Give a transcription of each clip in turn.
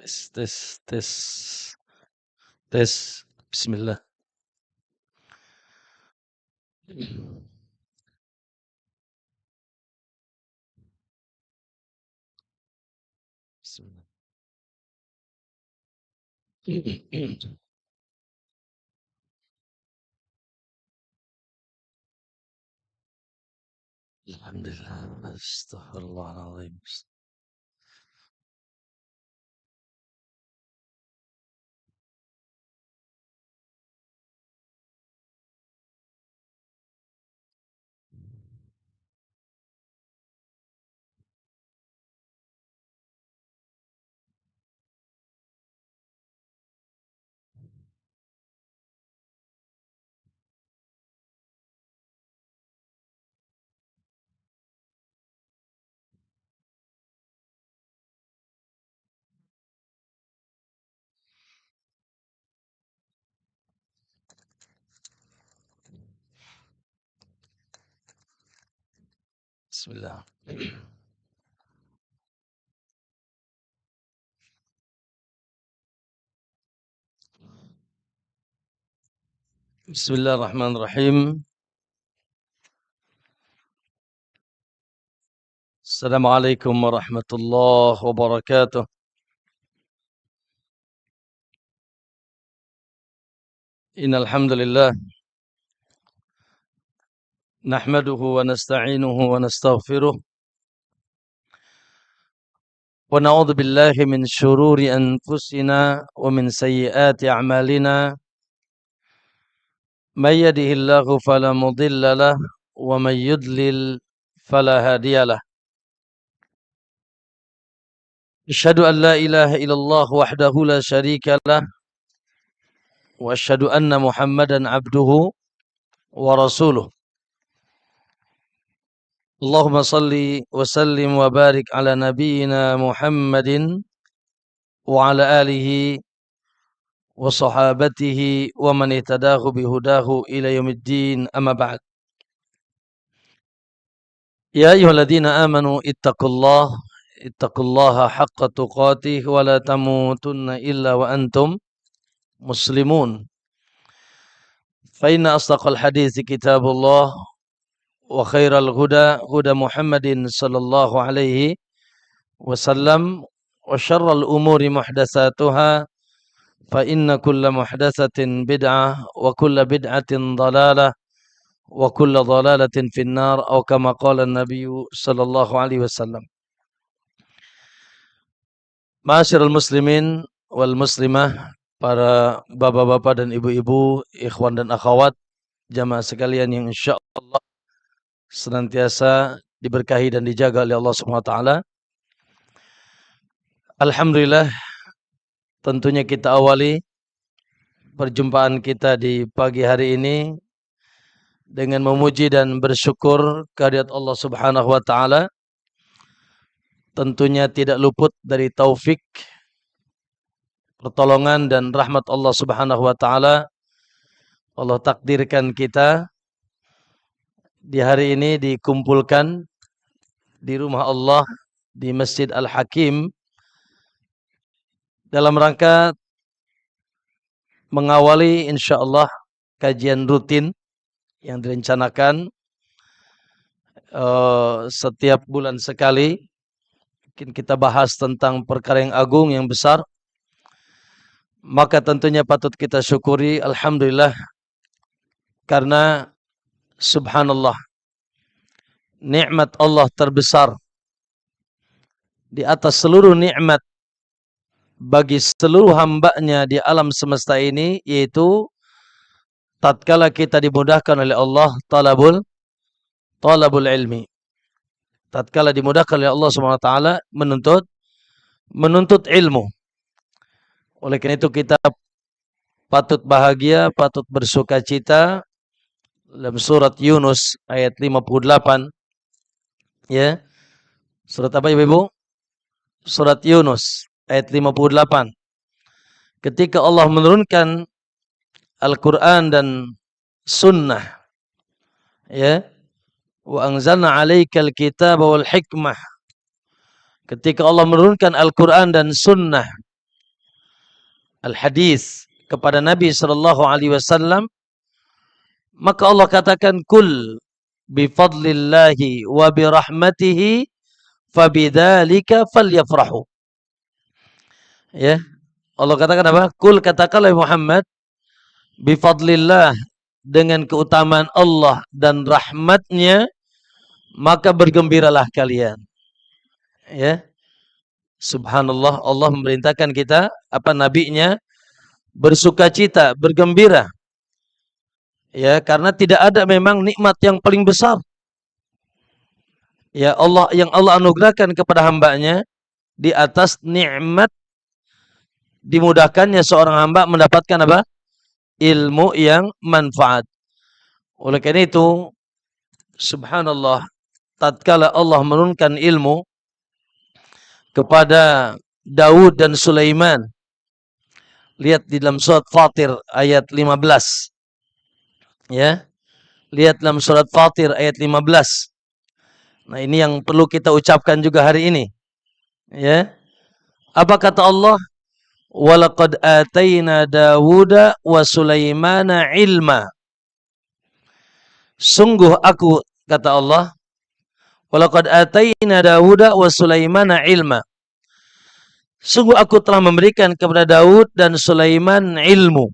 Tes, tes, tes, tes. Bismillah. Bismillah. Alhamdulillah. Astaghfirullahaladzim. Bismillah. Bismillahirrahmanirrahim. Assalamualaikum warahmatullahi wabarakatuh. Innal hamdalillah nahmaduhu wa nasta'inuhu wa nastaghfiruh wa na'udzu billahi min shururi anfusina wa min sayyiati a'malina. من يهده الله فلا مضل له ومن يضلل فلا هادي له. أشهد أن لا إله إلا الله وحده لا شريك له وأشهد أن محمدا عبده ورسوله. اللهم صل وسلم وبارك على نبينا محمد وعلى آله وصحابته ومن اهتداه بهداه إلى يوم الدين. أما بعد. يا أيها الذين آمنوا اتقوا الله حق تقاته ولا تموتن إلا وأنتم مسلمون. فإن أصدق الحديث كتاب الله وخير الهدى هدى محمد صلى الله عليه وسلم وشر الأمور محدثاتها فإن كل محدثة بدعة وكل بدعة ضلالة وكل ضلالة في النار أو كما قال النبي صلى الله عليه وسلم. Ma'asyiral muslimin wal muslimah, para bapak-bapak dan ibu-ibu, ikhwan dan akhwat, jamaah sekalian yang insyaallah senantiasa diberkahi dan dijaga oleh Allah Subhanahu wa taala. Alhamdulillah, tentunya kita awali perjumpaan kita di pagi hari ini dengan memuji dan bersyukur kehadirat Allah Subhanahu wa taala. Tentunya tidak luput dari taufik, pertolongan dan rahmat Allah Subhanahu wa taala. Allah takdirkan kita di hari ini dikumpulkan di rumah Allah di Masjid Al-Hakim dalam rangka mengawali insyaallah kajian rutin yang direncanakan setiap bulan sekali. Mungkin kita bahas tentang perkara yang agung, yang besar. Maka tentunya patut kita syukuri, alhamdulillah, karena subhanallah, nikmat Allah terbesar di atas seluruh nikmat bagi seluruh hambanya di alam semesta ini, yaitu tatkala kita dimudahkan oleh Allah talabul ilmi. Tatkala dimudahkan oleh Allah Subhanahu wa taala menuntut ilmu. Oleh karena itu kita patut bahagia, patut bersukacita. Dalam surat Yunus ayat 58, ya. Surat apa Ibu? Surat Yunus ayat 58. Ketika Allah menurunkan Al-Qur'an dan sunnah, ya. Wa anzalna 'alaikal kitaba wal hikmah. Ketika Allah menurunkan Al-Qur'an dan sunnah, al-hadis kepada Nabi sallallahu alaihi wasallam, maka Allah katakan kul bi fadlillahi wa bi rahmatihi fabidzalika falyafrahu. Ya. Allah katakan apa? Kul, katakanlah Muhammad, bi fadlillah, dengan keutamaan Allah dan rahmatnya, maka bergembiralah kalian. Ya. Subhanallah, Allah memerintahkan kita, nabinya, bersukacita, bergembira. Ya, karena tidak ada memang nikmat yang paling besar. Ya, yang Allah anugerahkan kepada hambanya di atas nikmat dimudahkannya seorang hamba mendapatkan apa? Ilmu yang manfaat. Oleh karena itu, subhanallah, tatkala Allah menurunkan ilmu kepada Daud dan Sulaiman. Lihat di dalam surat Fatir ayat 15. Ya. Lihat dalam surat Fatir ayat 15. Nah, ini yang perlu kita ucapkan juga hari ini. Ya. Apa kata Allah? Walaqad atayna Dawuda wa Sulaimana ilma. Sungguh aku, kata Allah, walaqad atayna Dawuda wa Sulaimana ilma. Sungguh aku telah memberikan kepada Daud dan Sulaiman ilmu.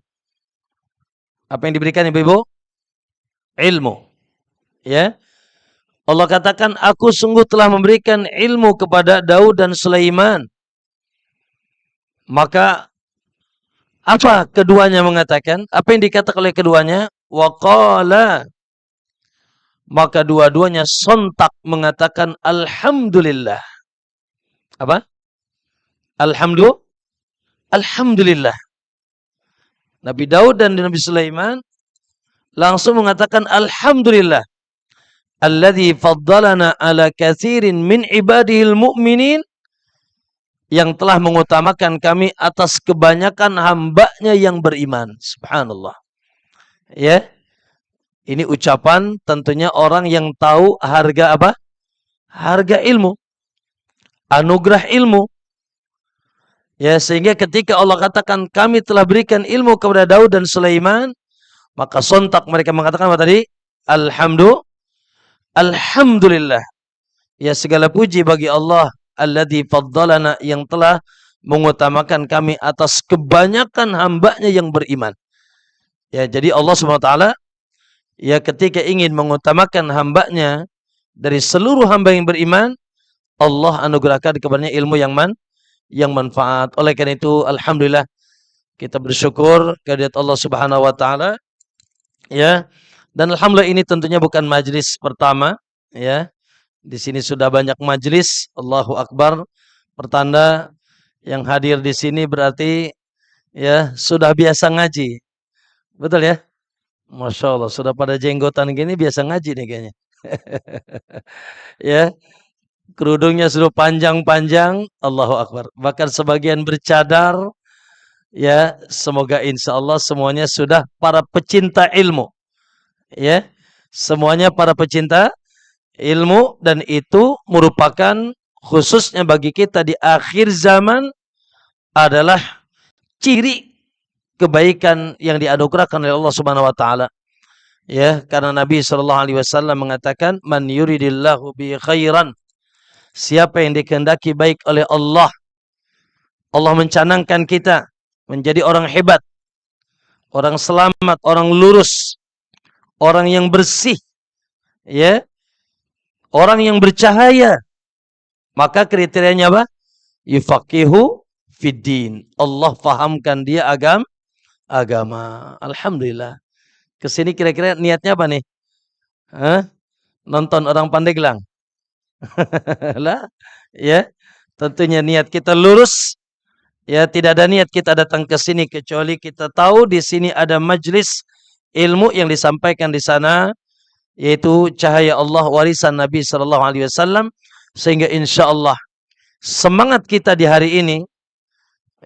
Apa yang diberikan Ibu-ibu? Ilmu. Ya. Allah katakan, aku sungguh telah memberikan ilmu kepada Daud dan Sulaiman. Maka apa keduanya mengatakan? Apa yang dikatakan oleh keduanya? Waqala. Maka dua-duanya sontak mengatakan alhamdulillah. Apa? Alhamdulillah. Nabi Daud dan Nabi Sulaiman langsung mengatakan alhamdulillah. Alladzi faddalana ala katsirin min ibadihil mu'minin, yang telah mengutamakan kami atas kebanyakan hambanya yang beriman. Subhanallah. Ya. Ini ucapan tentunya orang yang tahu harga apa? Harga ilmu. Anugerah ilmu. Ya, sehingga ketika Allah katakan kami telah berikan ilmu kepada Daud dan Sulaiman, maka sontak mereka mengatakan apa tadi? Alhamdulillah. Ya, segala puji bagi Allah alladzi faddalana, yang telah mengutamakan kami atas kebanyakan hambanya yang beriman. Ya, jadi Allah SWT ya ketika ingin mengutamakan hambanya dari seluruh hamba yang beriman, Allah anugerahkan kepadanya ilmu yang manfaat. Oleh karena itu, alhamdulillah, kita bersyukur kehadirat Allah Subhanahu wa taala. Ya. Dan alhamdulillah, ini tentunya bukan majelis pertama, ya. Di sini sudah banyak majelis. Allahu Akbar. Pertanda yang hadir di sini berarti ya sudah biasa ngaji. Betul ya? Masya Allah, sudah pada jenggotan gini biasa ngaji nih kayaknya. Ya, kerudungnya sudah panjang-panjang. Allahu Akbar. Bahkan sebagian bercadar. Ya, semoga insya Allah semuanya sudah para pecinta ilmu. Ya, semuanya para pecinta ilmu, dan itu merupakan khususnya bagi kita di akhir zaman adalah ciri kebaikan yang dianugerahkan oleh Allah Subhanahu wa taala. Ya, karena Nabi sallallahu alaihi wasallam mengatakan, "Man yuridillahu bi khairan." Siapa yang dikehendaki baik oleh Allah, Allah mencanangkan kita menjadi orang hebat, orang selamat, orang lurus, orang yang bersih, ya, orang yang bercahaya. Maka kriterianya apa? Yufaqihu fiddin. Allah fahamkan dia agama. Alhamdulillah. Kesini kira-kira niatnya apa nih? Hah? Nonton orang Pandeglang? Lah, ya. Tentunya niat kita lurus. Ya, tidak ada niat kita datang ke sini kecuali kita tahu di sini ada majlis ilmu yang disampaikan di sana, yaitu cahaya Allah, warisan Nabi sallallahu alaihi wasallam, sehingga insyaallah semangat kita di hari ini,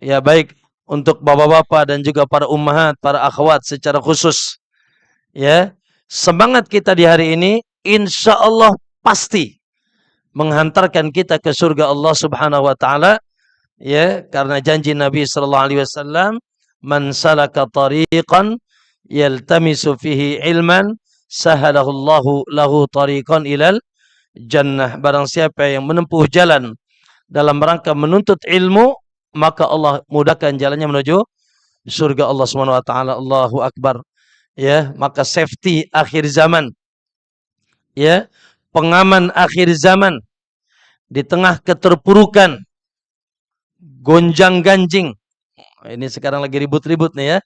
ya, baik untuk bapak-bapak dan juga para ummahat, para akhwat secara khusus, ya, semangat kita di hari ini insyaallah pasti menghantarkan kita ke surga Allah Subhanahu wa taala, ya, karena janji Nabi sallallahu alaihi wasallam, Man salaka tariqan yaltamisu fihi ilman sahalallahu lahu tariqan ilal jannah. Barang siapa yang menempuh jalan dalam rangka menuntut ilmu, maka Allah mudahkan jalannya menuju surga Allah Subhanahu wa taala. Allahu akbar. Ya, maka safety akhir zaman. Ya, pengaman akhir zaman di tengah keterpurukan, gonjang-ganjing. Ini sekarang lagi ribut-ribut nih ya.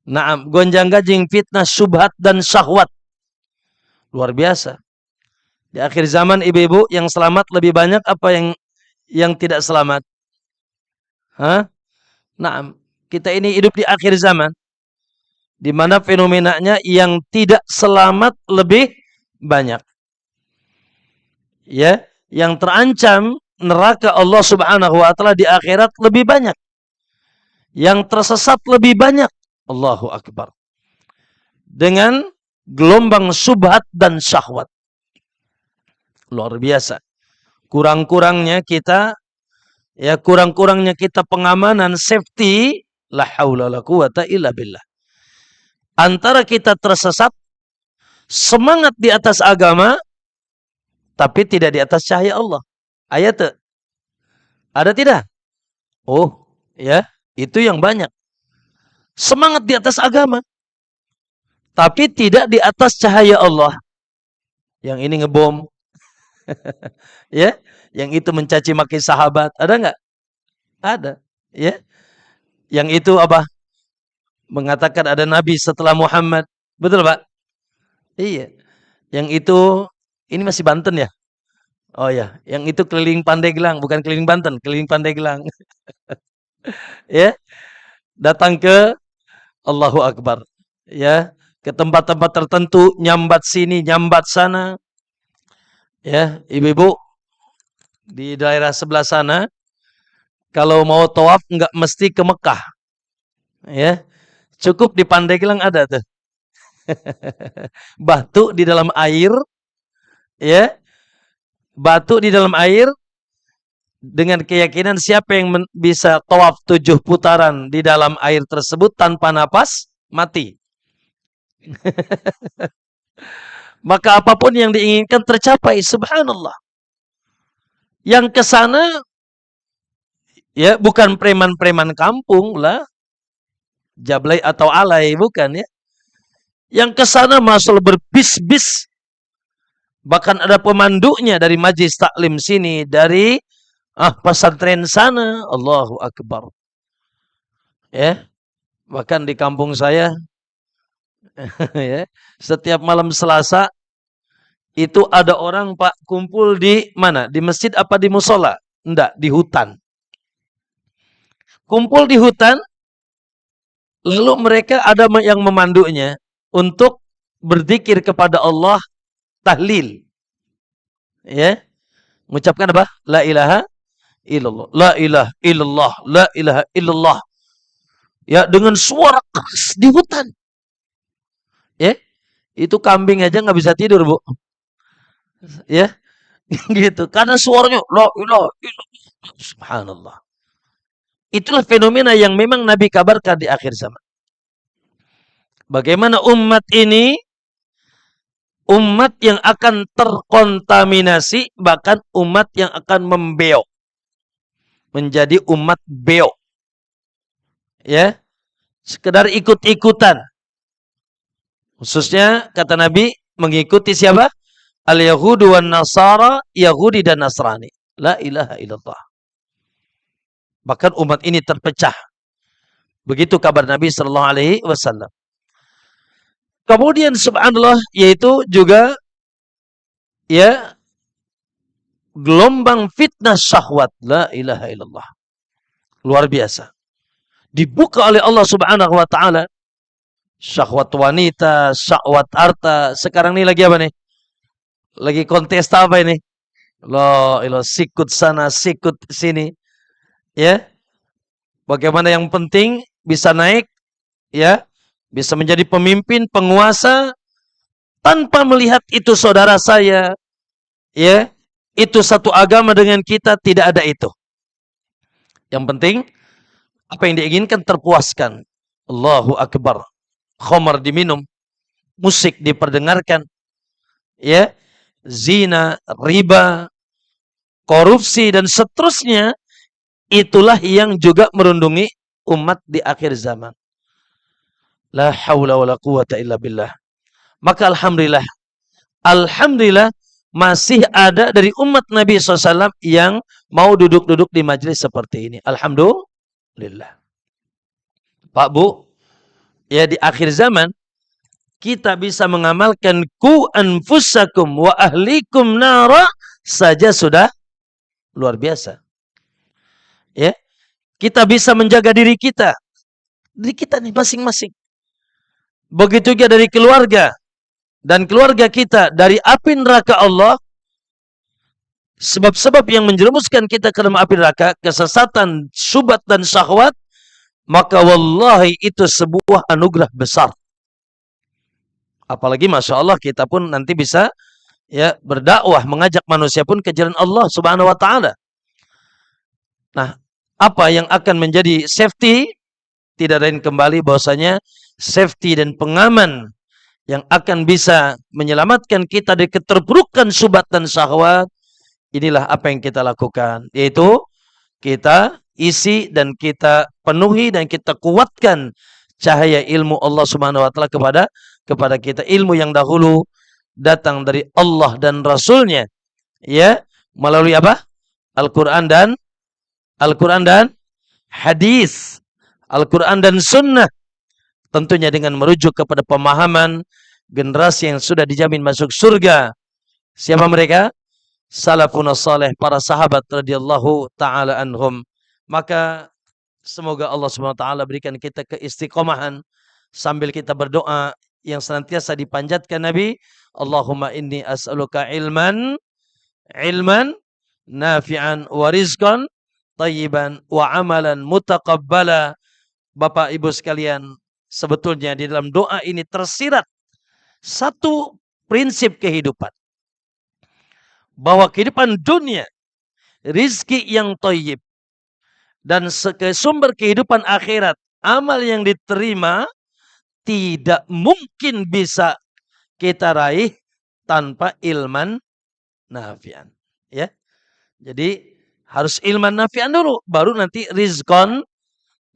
Naam, gonjang-ganjing fitnah, syubhat dan syahwat. Luar biasa. Di akhir zaman ibu-ibu yang selamat lebih banyak apa yang tidak selamat? Hah? Naam, kita ini hidup di akhir zaman di mana fenomenanya yang tidak selamat lebih banyak. Ya, yang terancam neraka Allah Subhanahu wa taala di akhirat lebih banyak. Yang tersesat lebih banyak. Allahu akbar. Dengan gelombang subhat dan syahwat. Luar biasa. Kurang-kurangnya kita pengamanan, safety, la haula la quwata illa billah. Antara kita tersesat, semangat di atas agama, tapi tidak di atas cahaya Allah. Ayat ada tidak? Oh, ya, itu yang banyak. Semangat di atas agama, tapi tidak di atas cahaya Allah. Yang ini ngebom, ya, yang itu mencaci maki sahabat, ada nggak? Ada, ya. Yang itu apa? Mengatakan ada nabi setelah Muhammad, betul Pak? Iya. Yang itu, ini masih Banten ya? Oh ya, yang itu keliling Pandeglang, bukan keliling Banten, keliling Pandeglang. Ya, datang ke Allahu Akbar. Ya, ke tempat-tempat tertentu, nyambat sini, nyambat sana. Ya, ibu-ibu di daerah sebelah sana, kalau mau tawaf nggak mesti ke Mekah. Ya, cukup di Pandeglang ada tuh. Batu di dalam air, ya, batu di dalam air dengan keyakinan siapa yang bisa tawaf 7 putaran di dalam air tersebut tanpa napas, mati. Maka apapun yang diinginkan tercapai, subhanallah. Yang ke sana ya bukan preman-preman kampung lah, jablay atau alay, bukan ya. Yang ke sana masuk berbis-bis. Bahkan ada pemandunya dari majlis taklim sini, dari pesantren sana. Allahu Akbar. Ya, bahkan di kampung saya ya, setiap malam Selasa itu ada orang Pak kumpul di mana? Di masjid apa di musola? Enggak, di hutan. Kumpul di hutan, lalu mereka ada yang memandunya untuk berzikir kepada Allah, tahlil. Ya. Mengucapkan apa? La ilaha illallah. La ilaha illallah. La ilaha illallah. Ya, dengan suara keras di hutan. Ya. Itu kambing aja nggak bisa tidur, Bu. Ya. Gitu. Karena suaranya la ilaha illallah. Subhanallah. Itulah fenomena yang memang Nabi kabarkan di akhir zaman. Bagaimana umat ini umat yang akan terkontaminasi, bahkan umat yang akan membeok. Menjadi umat beok. Ya. Sekedar ikut-ikutan. Khususnya kata Nabi mengikuti siapa? Al-Yahudu wan Nasara, Yahudi dan Nasrani. La ilaha illallah. Bahkan umat ini terpecah. Begitu kabar Nabi sallallahu alaihi wasallam. Kemudian subhanallah, yaitu juga ya gelombang fitnah syahwat. La ilaha illallah. Luar biasa. Dibuka oleh Allah Subhanahu wa taala syahwat wanita, syahwat harta. Sekarang ini lagi apa nih? Lagi kontes apa ini? La ilaha, sikut sana, sikut sini. Ya. Bagaimana yang penting bisa naik, ya, bisa menjadi pemimpin, penguasa tanpa melihat itu saudara saya, ya, itu satu agama dengan kita, tidak ada itu. Yang penting apa yang diinginkan terpuaskan. Allahu Akbar. Khamar diminum, musik diperdengarkan, ya, zina, riba, korupsi dan seterusnya, itulah yang juga merundungi umat di akhir zaman. La haula wala quwata illa billah. Maka alhamdulillah, alhamdulillah masih ada dari umat Nabi SAW yang mau duduk-duduk di majelis seperti ini. Alhamdulillah. Pak Bu, ya di akhir zaman kita bisa mengamalkan ku anfusakum wa ahlikum nara saja sudah luar biasa. Ya, kita bisa menjaga diri kita nih masing-masing. Begitu juga dari keluarga dan keluarga kita dari api neraka Allah. Sebab-sebab yang menjerumuskan kita ke dalam api neraka, kesesatan, syubhat dan syahwat, maka wallahi itu sebuah anugerah besar. Apalagi Masya Allah kita pun nanti bisa ya berdakwah, mengajak manusia pun ke jalan Allah Subhanahu wa taala. Nah, apa yang akan menjadi safety? Tidak lain kembali bahwasanya safety dan pengaman yang akan bisa menyelamatkan kita dari keterpurukan syubhat dan syahwat, inilah apa yang kita lakukan, yaitu kita isi dan kita penuhi dan kita kuatkan cahaya ilmu Allah Subhanahu wa taala kepada kita, ilmu yang dahulu datang dari Allah dan Rasul-Nya, ya, melalui apa? Al-Qur'an dan hadis, Al-Qur'an dan sunnah, tentunya dengan merujuk kepada pemahaman generasi yang sudah dijamin masuk surga. Siapa mereka? Salafun salih, para sahabat radhiyallahu taala anhum. Maka semoga Allah Subhanahu wa taala berikan kita keistiqomahan sambil kita berdoa yang senantiasa dipanjatkan Nabi, Allahumma inni as'aluka ilman nafi'an wa rizqan thayyiban wa amalan mutaqabbala. Bapak Ibu sekalian, sebetulnya di dalam doa ini tersirat satu prinsip kehidupan. Bahwa kehidupan dunia, rizki yang thayyib, dan sumber kehidupan akhirat, amal yang diterima, tidak mungkin bisa kita raih tanpa ilman nafi'an. Ya, jadi harus ilman nafi'an dulu, baru nanti rizqan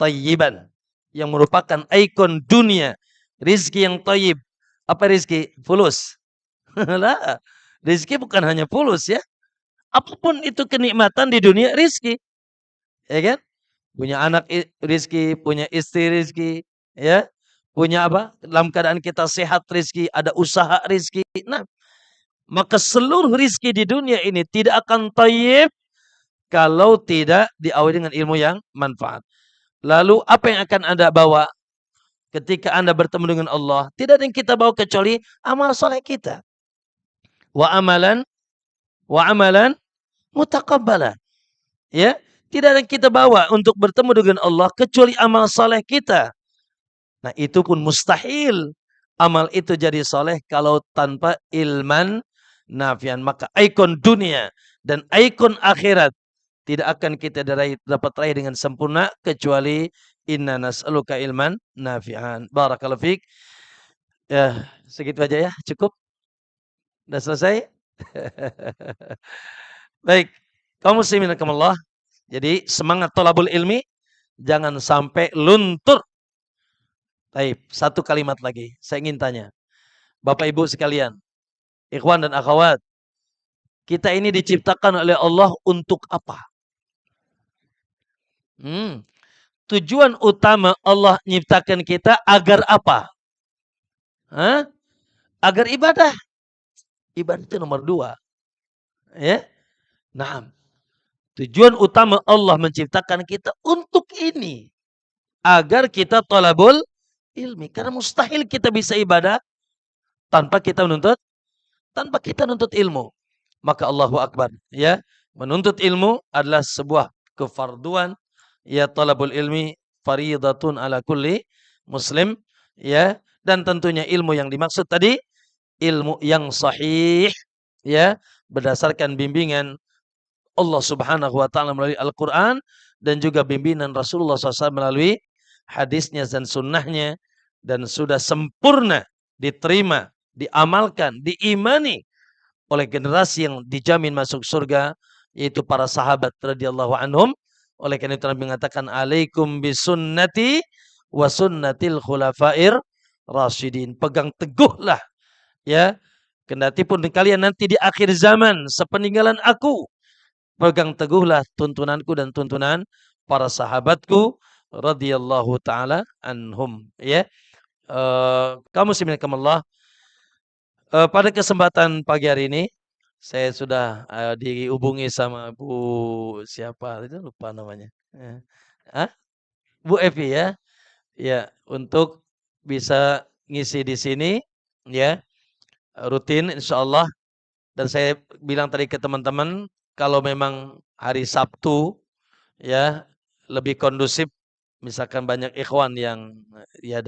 thayyiban, yang merupakan ikon dunia, rizki yang thayyib. Apa rizki? Fulus. Lah, rizki bukan hanya fulus ya. Apapun itu kenikmatan di dunia rizki. Ya kan? Punya anak rizki, punya istri rizki, ya. Punya apa? Dalam keadaan kita sehat rizki, ada usaha rizki. Nah, maka seluruh rizki di dunia ini tidak akan thayyib kalau tidak diawali dengan ilmu yang manfaat. Lalu apa yang akan Anda bawa ketika Anda bertemu dengan Allah? Tidak ada yang kita bawa kecuali amal soleh kita. Wa amalan mutaqabbala. Ya, tidak ada yang kita bawa untuk bertemu dengan Allah kecuali amal soleh kita. Nah, itu pun mustahil amal itu jadi soleh kalau tanpa ilman nafian. Maka ikon dunia dan ikon akhirat tidak akan kita dapat raih dengan sempurna kecuali inna nas'aluka ilman nafi'an. Barakallahu fiik. Ya, segitu aja ya, cukup. Sudah selesai? Baik, kaum muslimin rahimakumullah. Jadi semangat thalabul ilmi jangan sampai luntur. Baik, satu kalimat lagi saya ingin tanya. Bapak Ibu sekalian, ikhwan dan akhwat, kita ini diciptakan oleh Allah untuk apa? Tujuan utama Allah menciptakan kita agar apa? Agar ibadah. Ibadah itu nomor 2. Ya. Nah, tujuan utama Allah menciptakan kita untuk ini. Agar kita thalabul ilmi. Karena mustahil kita bisa ibadah tanpa kita menuntut ilmu. Maka Allahu Akbar. Ya. Menuntut ilmu adalah sebuah kefarduan. Ya, thalabul ilmi faridatun ala kulli muslim. Ya. Dan tentunya ilmu yang dimaksud tadi ilmu yang sahih, ya, berdasarkan bimbingan Allah Subhanahu wa taala melalui Al-Qur'an dan juga bimbingan Rasulullah SAW melalui hadisnya dan sunnahnya, dan sudah sempurna diterima, diamalkan, diimani oleh generasi yang dijamin masuk surga, yaitu para sahabat radhiyallahu anhum. Oleh karena itu Nabi mengatakan, alaikum bisunnati wa sunnatil khulafair rasyidin. Pegang teguhlah, ya, kendati pun kalian nanti di akhir zaman sepeninggalan aku, pegang teguhlah tuntunanku dan tuntunan para sahabatku radhiyallahu taala anhum, ya. Kaum muslimin rahimakumullah, pada kesempatan pagi hari ini saya sudah dihubungi sama Bu siapa itu, lupa namanya. Hah? Bu Evi, ya. Ya, untuk bisa ngisi di sini, ya, rutin insyaallah. Dan saya bilang tadi ke teman-teman, kalau memang hari Sabtu, ya, lebih kondusif, misalkan banyak ikhwan yang ya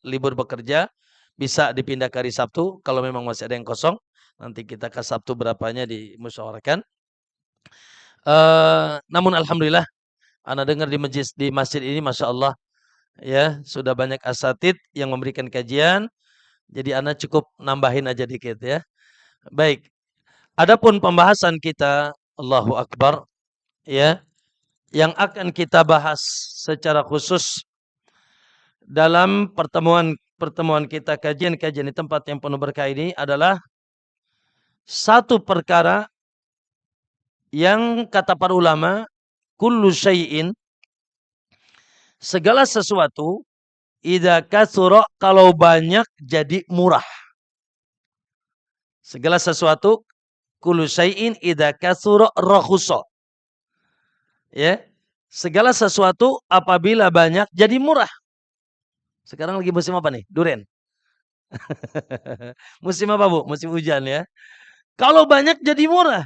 libur bekerja, bisa dipindah ke hari Sabtu. Kalau memang masih ada yang kosong, nanti kita ke Sabtu berapanya dimusyawarahkan. Namun alhamdulillah, ana dengar di masjid ini masya Allah, ya, sudah banyak asatid yang memberikan kajian. Jadi ana cukup nambahin aja dikit, ya. Baik. Adapun pembahasan kita, Allahu Akbar, ya, yang akan kita bahas secara khusus dalam pertemuan kita, kajian-kajian di tempat yang penuh berkah ini adalah satu perkara yang kata para ulama, kullu syai'in, segala sesuatu, idza katsura, kalau banyak jadi murah. Segala sesuatu, kullu syai'in idza katsura rakhusa. Ya. Segala sesuatu apabila banyak jadi murah. Sekarang lagi musim apa nih? Duren. Musim apa, Bu? Musim hujan, ya. Kalau banyak jadi murah.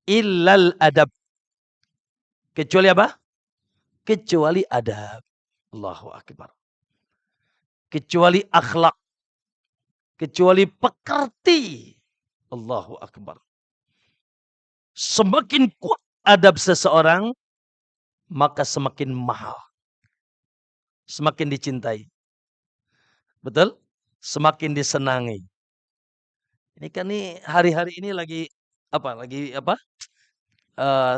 Illal adab. Kecuali apa? Kecuali adab. Allahu Akbar. Kecuali akhlak. Kecuali pekerti. Allahu Akbar. Semakin kuat adab seseorang, maka semakin mahal. Semakin dicintai. Betul? Semakin disenangi. Ini kan nih hari-hari ini lagi apa?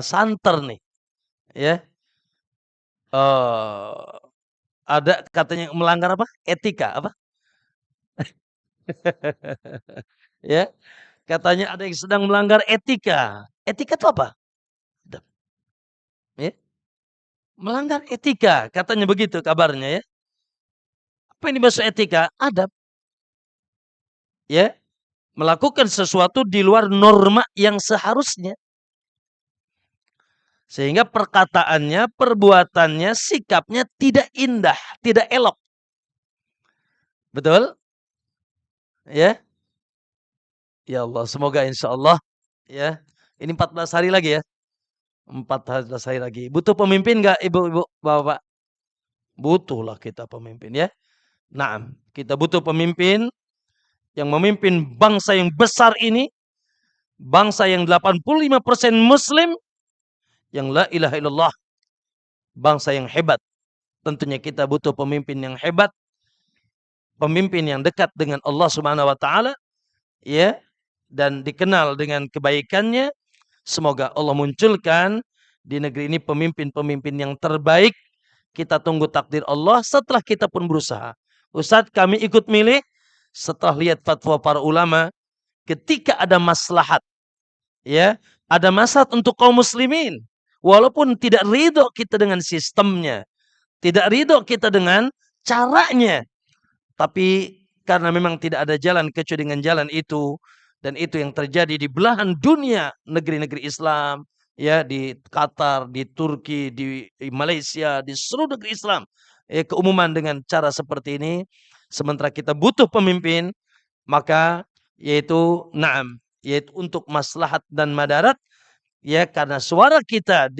Santer nih, ya. Ada katanya melanggar apa? Etika apa? Ya, katanya ada yang sedang melanggar etika. Etika itu apa? Ya. Melanggar etika, katanya begitu kabarnya, ya. Apa ini maksud etika? Adab. Ya, melakukan sesuatu di luar norma yang seharusnya. Sehingga perkataannya, perbuatannya, sikapnya tidak indah, tidak elok. Betul? Ya. Ya Allah, semoga insya Allah, ya. Ini 14 hari lagi, ya. 14 hari lagi. Butuh pemimpin nggak, ibu-ibu, bapak? Butuhlah kita pemimpin, ya. Nah, kita butuh pemimpin yang memimpin bangsa yang besar ini, bangsa yang 85% Muslim, yang la ilaha illallah, bangsa yang hebat. Tentunya kita butuh pemimpin yang hebat, pemimpin yang dekat dengan Allah Subhanahu wa taala, ya, dan dikenal dengan kebaikannya. Semoga Allah munculkan di negeri ini pemimpin-pemimpin yang terbaik. Kita tunggu takdir Allah setelah kita pun berusaha. Ustadz, kami ikut milih setelah lihat fatwa para ulama, ketika ada maslahat, ya, ada maslahat untuk kaum muslimin, walaupun tidak ridho kita dengan sistemnya, tidak ridho kita dengan caranya, tapi karena memang tidak ada jalan kecuali dengan jalan itu, dan itu yang terjadi di belahan dunia negeri-negeri Islam, ya, di Qatar, di Turki, di Malaysia, di seluruh negeri Islam, keumuman dengan cara seperti ini. Sementara kita butuh pemimpin, maka yaitu yaitu untuk maslahat dan madarat, ya, karena suara kita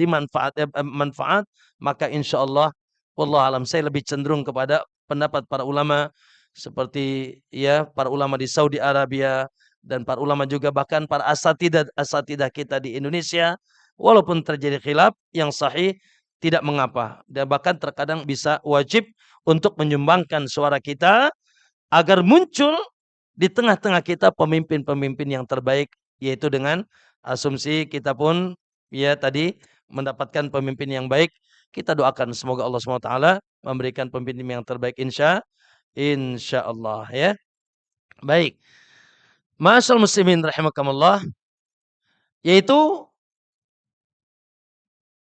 manfaat, maka insyaallah wallahu alam, saya lebih cenderung kepada pendapat para ulama seperti, ya, para ulama di Saudi Arabia dan para ulama juga bahkan para asatidah kita di Indonesia, walaupun terjadi khilaf yang sahih, tidak mengapa. Dan bahkan terkadang bisa wajib untuk menyumbangkan suara kita agar muncul di tengah-tengah kita pemimpin-pemimpin yang terbaik, yaitu dengan asumsi kita pun ya tadi mendapatkan pemimpin yang baik. Kita doakan semoga Allah SWT memberikan pemimpin yang terbaik insya Allah ya. Baik. Ma'asyiral muslimin rahimakumullah, yaitu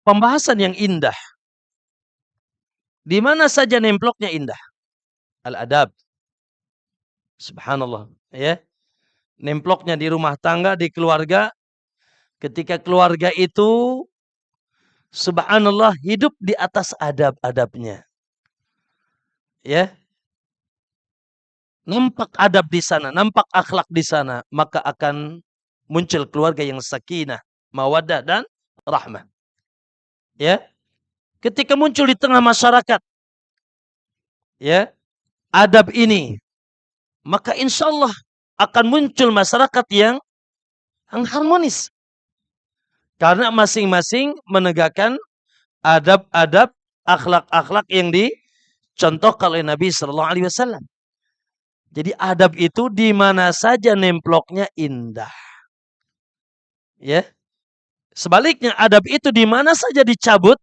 pembahasan yang indah. Di mana saja nemploknya indah. Al-adab. Subhanallah, ya. Nemploknya di rumah tangga, di keluarga. Ketika keluarga itu subhanallah hidup di atas adab-adabnya. Ya. Nampak adab di sana, nampak akhlak di sana, maka akan muncul keluarga yang sakinah, mawaddah dan rahmah. Ya. Ketika muncul di tengah masyarakat, ya, adab ini, maka insya Allah akan muncul masyarakat yang harmonis. Karena masing-masing menegakkan adab-adab, akhlak-akhlak yang dicontohkan oleh Nabi Sallallahu Alaihi Wasallam. Jadi adab itu di mana saja nemploknya indah. Ya. Sebaliknya adab itu di mana saja dicabut,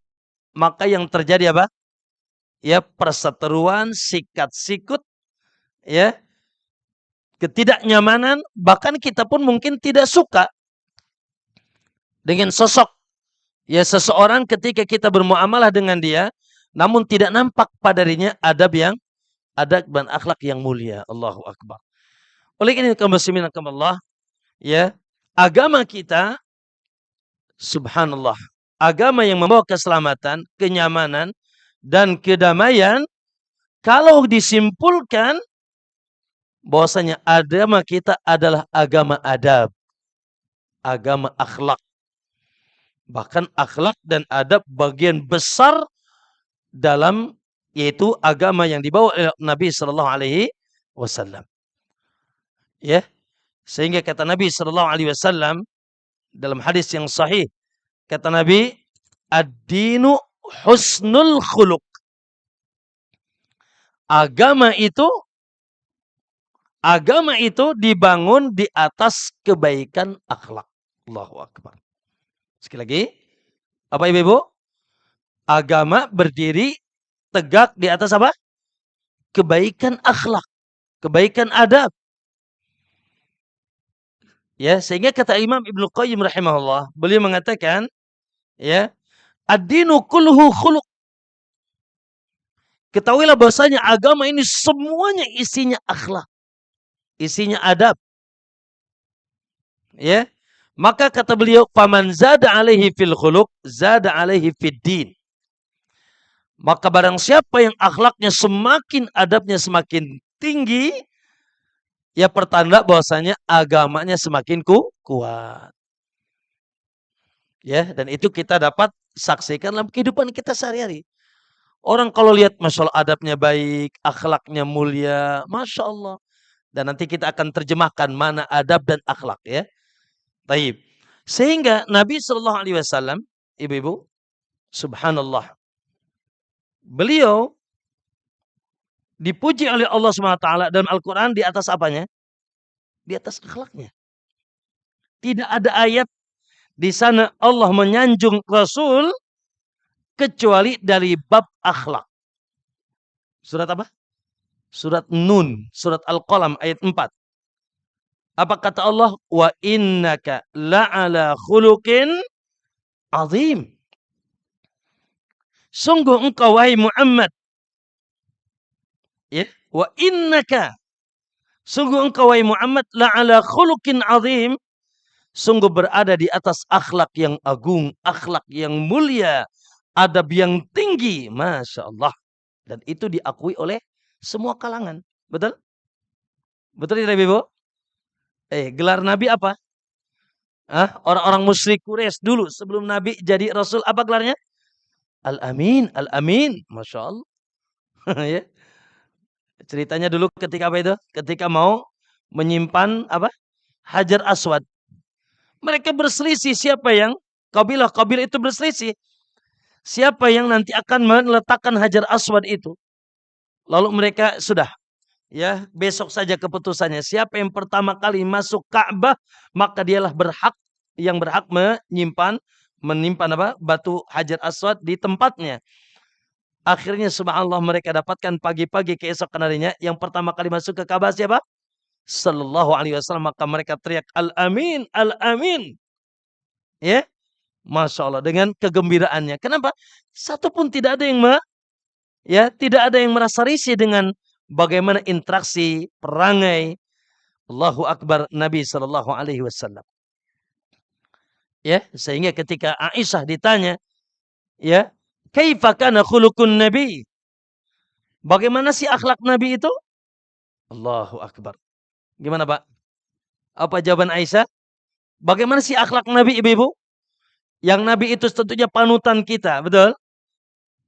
maka yang terjadi apa? Ya, perseteruan, sikat-sikut, ya, ketidaknyamanan, bahkan kita pun mungkin tidak suka dengan sosok ya seseorang ketika kita bermuamalah dengan dia, namun tidak nampak padanya adab dan akhlak yang mulia. Allahu Akbar. Oleh ini kaum muslimin rahimakumullah, ya, agama kita subhanallah, agama yang membawa keselamatan, kenyamanan dan kedamaian. Kalau disimpulkan bahwasanya agama kita adalah agama adab, agama akhlak. Bahkan akhlak dan adab bagian besar dalam yaitu agama yang dibawa oleh Nabi Sallallahu Alaihi Wasallam. Ya, sehingga kata Nabi Sallallahu Alaihi Wasallam dalam hadis yang sahih, kata Nabi, ad-dinu husnul khuluq. Agama itu dibangun di atas kebaikan akhlak. Allahu Akbar. Sekali lagi, apa ibu-ibu? Agama berdiri tegak di atas apa? Kebaikan akhlak, kebaikan adab. Ya, sehingga kata Imam Ibnu Qayyim rahimahullah, beliau mengatakan, ya, ad-dinu kulluhu khuluq. Ketahuilah bahwasanya agama ini semuanya isinya akhlak, isinya adab. Ya. Maka kata beliau, faman zada alaihi fil khuluq, zada alaihi fid din. Maka barang siapa yang akhlaknya semakin, adabnya semakin tinggi, ya pertanda bahwasanya agamanya semakin kuat. Ya, dan itu kita dapat saksikan dalam kehidupan kita sehari-hari. Orang kalau lihat masya Allah adabnya baik, akhlaknya mulia, masya Allah. Dan nanti kita akan terjemahkan mana adab dan akhlak ya. Taib. Sehingga Nabi Shallallahu Alaihi Wasallam, ibu-ibu, subhanallah, beliau dipuji oleh Allah SWT dalam Al-Quran di atas apanya? Di atas akhlaknya. Tidak ada ayat di sana Allah menyanjung Rasul kecuali dari bab akhlak. Surat apa? Surat Nun, surat Al-Qalam ayat 4. Apa kata Allah? Wa innaka la'ala khuluqin azim. Sungguh engkau wahai Muhammad. Ya, wa innaka. Sungguh engkau wahai Muhammad la'ala khuluqin azim. Sungguh berada di atas akhlak yang agung, akhlak yang mulia, adab yang tinggi. Masya Allah. Dan itu diakui oleh semua kalangan. Betul? Betul tidak Ibu? Gelar Nabi apa? Orang-orang musyrik Quraisy dulu sebelum Nabi jadi Rasul apa gelarnya? Al-Amin, Al-Amin. Masya Allah. Ya. Ceritanya dulu ketika apa itu? Ketika mau menyimpan apa? Hajar Aswad. Mereka berselisih siapa yang kabilah itu berselisih. siapa yang nanti akan meletakkan Hajar Aswad itu? Lalu mereka sudah, ya, besok saja keputusannya. Siapa yang pertama kali masuk Ka'bah, maka dialah yang berhak menyimpan apa? Batu Hajar Aswad di tempatnya. Akhirnya subhanallah mereka dapatkan pagi-pagi keesokan harinya yang pertama kali masuk ke Ka'bah siapa? Sallallahu alaihi wasallam. Maka mereka teriak Al-Amin, Al-Amin. Ya, Masya Allah dengan kegembiraannya. Kenapa? Satu pun tidak ada yang tidak ada yang merasa risih dengan bagaimana interaksi perangai Allahu Akbar Nabi Sallallahu Alaihi Wasallam. Ya, sehingga ketika Aisyah ditanya, ya, kaifa kana khuluqun Nabi? Bagaimana sih akhlak Nabi itu? Allahu Akbar. Gimana Pak? Apa jawaban Aisyah? Bagaimana sih akhlak Nabi ibu-ibu? Yang Nabi itu tentunya panutan kita, betul?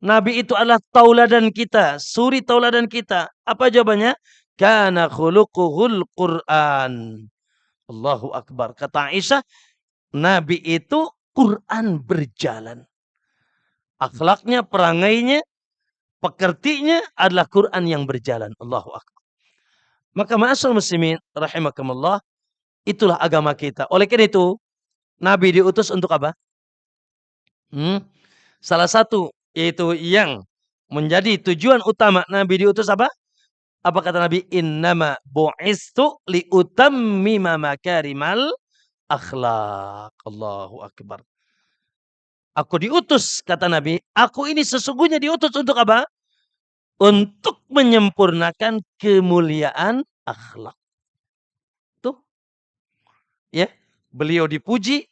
Nabi itu adalah tauladan kita, suri tauladan kita. Apa jawabannya? Kana khuluquhul Quran. Allahu Akbar. Kata Aisyah, Nabi itu Quran berjalan. Akhlaknya, perangainya, pekertinya adalah Quran yang berjalan. Allahu Akbar. Maka ma'asyiral muslimin rahimakumullah, itulah agama kita. Oleh karena itu, Nabi diutus untuk apa? Salah satu yaitu yang menjadi tujuan utama Nabi diutus apa? Apa kata Nabi? Innama bu'istu liutammima makarimal akhlak. Allahu Akbar. Aku diutus, kata Nabi. Aku ini sesungguhnya diutus untuk apa? Untuk menyempurnakan kemuliaan akhlak. Tuh. Ya. Beliau dipuji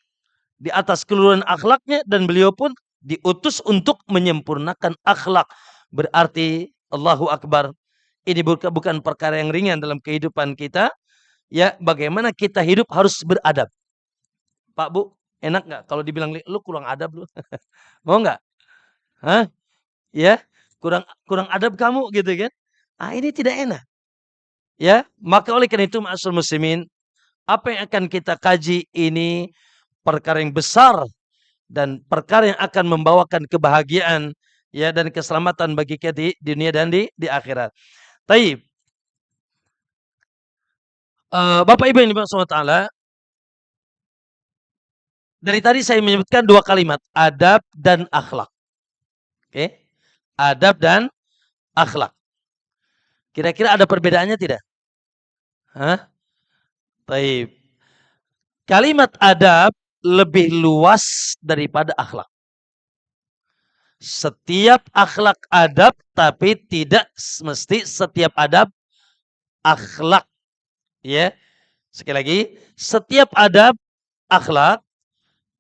di atas keluhuran akhlaknya dan beliau pun diutus untuk menyempurnakan akhlak. Berarti Allahu Akbar. Ini bukan perkara yang ringan dalam kehidupan kita. Ya, bagaimana kita hidup harus beradab. Pak Bu, enak nggak kalau dibilang lu kurang adab lu? Mau nggak? Hah? Ya, kurang adab kamu gitu kan? Ini tidak enak. Ya, maka oleh karena itu ma'asyiral muslimin, apa yang akan kita kaji ini perkara yang besar dan perkara yang akan membawakan kebahagiaan ya dan keselamatan bagi kita di dunia dan di akhirat. Taib. Bapak Ibu yang dimaksud Allah Ta'ala, dari tadi saya menyebutkan dua kalimat, adab dan akhlak. Oke. Adab dan akhlak. Kira-kira ada perbedaannya tidak? Hah? Taib. Kalimat adab lebih luas daripada akhlak. Setiap akhlak adab, tapi tidak mesti setiap adab akhlak. Ya. Sekali lagi, setiap adab akhlak,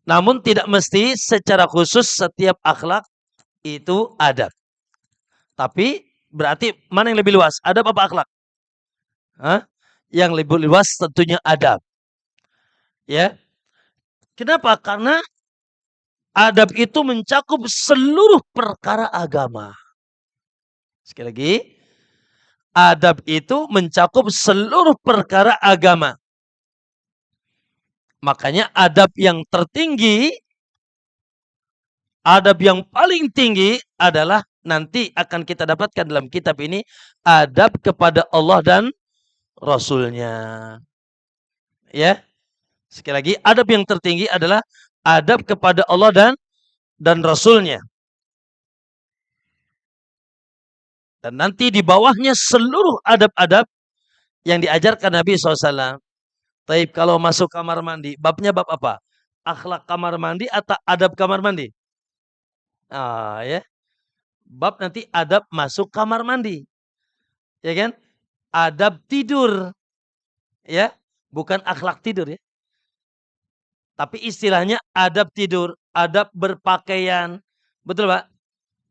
namun tidak mesti secara khusus setiap akhlak itu adab. Tapi berarti mana yang lebih luas? Adab apa akhlak? Hah? Yang lebih luas tentunya adab. Ya. Kenapa? Karena adab itu mencakup seluruh perkara agama. Sekali lagi, adab itu mencakup seluruh perkara agama. Makanya adab yang tertinggi, adab yang paling tinggi adalah nanti akan kita dapatkan dalam kitab ini, adab kepada Allah dan Rasulnya. Ya, sekali lagi, adab yang tertinggi adalah adab kepada Allah dan Rasulnya. Dan nanti di bawahnya seluruh adab-adab yang diajarkan Nabi SAW. Taib, kalau masuk kamar mandi, babnya bab apa? Akhlak kamar mandi atau adab kamar mandi? Ya. Bab nanti adab masuk kamar mandi. Ya kan? Adab tidur. Ya, bukan akhlak tidur ya. Tapi istilahnya adab tidur, adab berpakaian. Betul, Pak?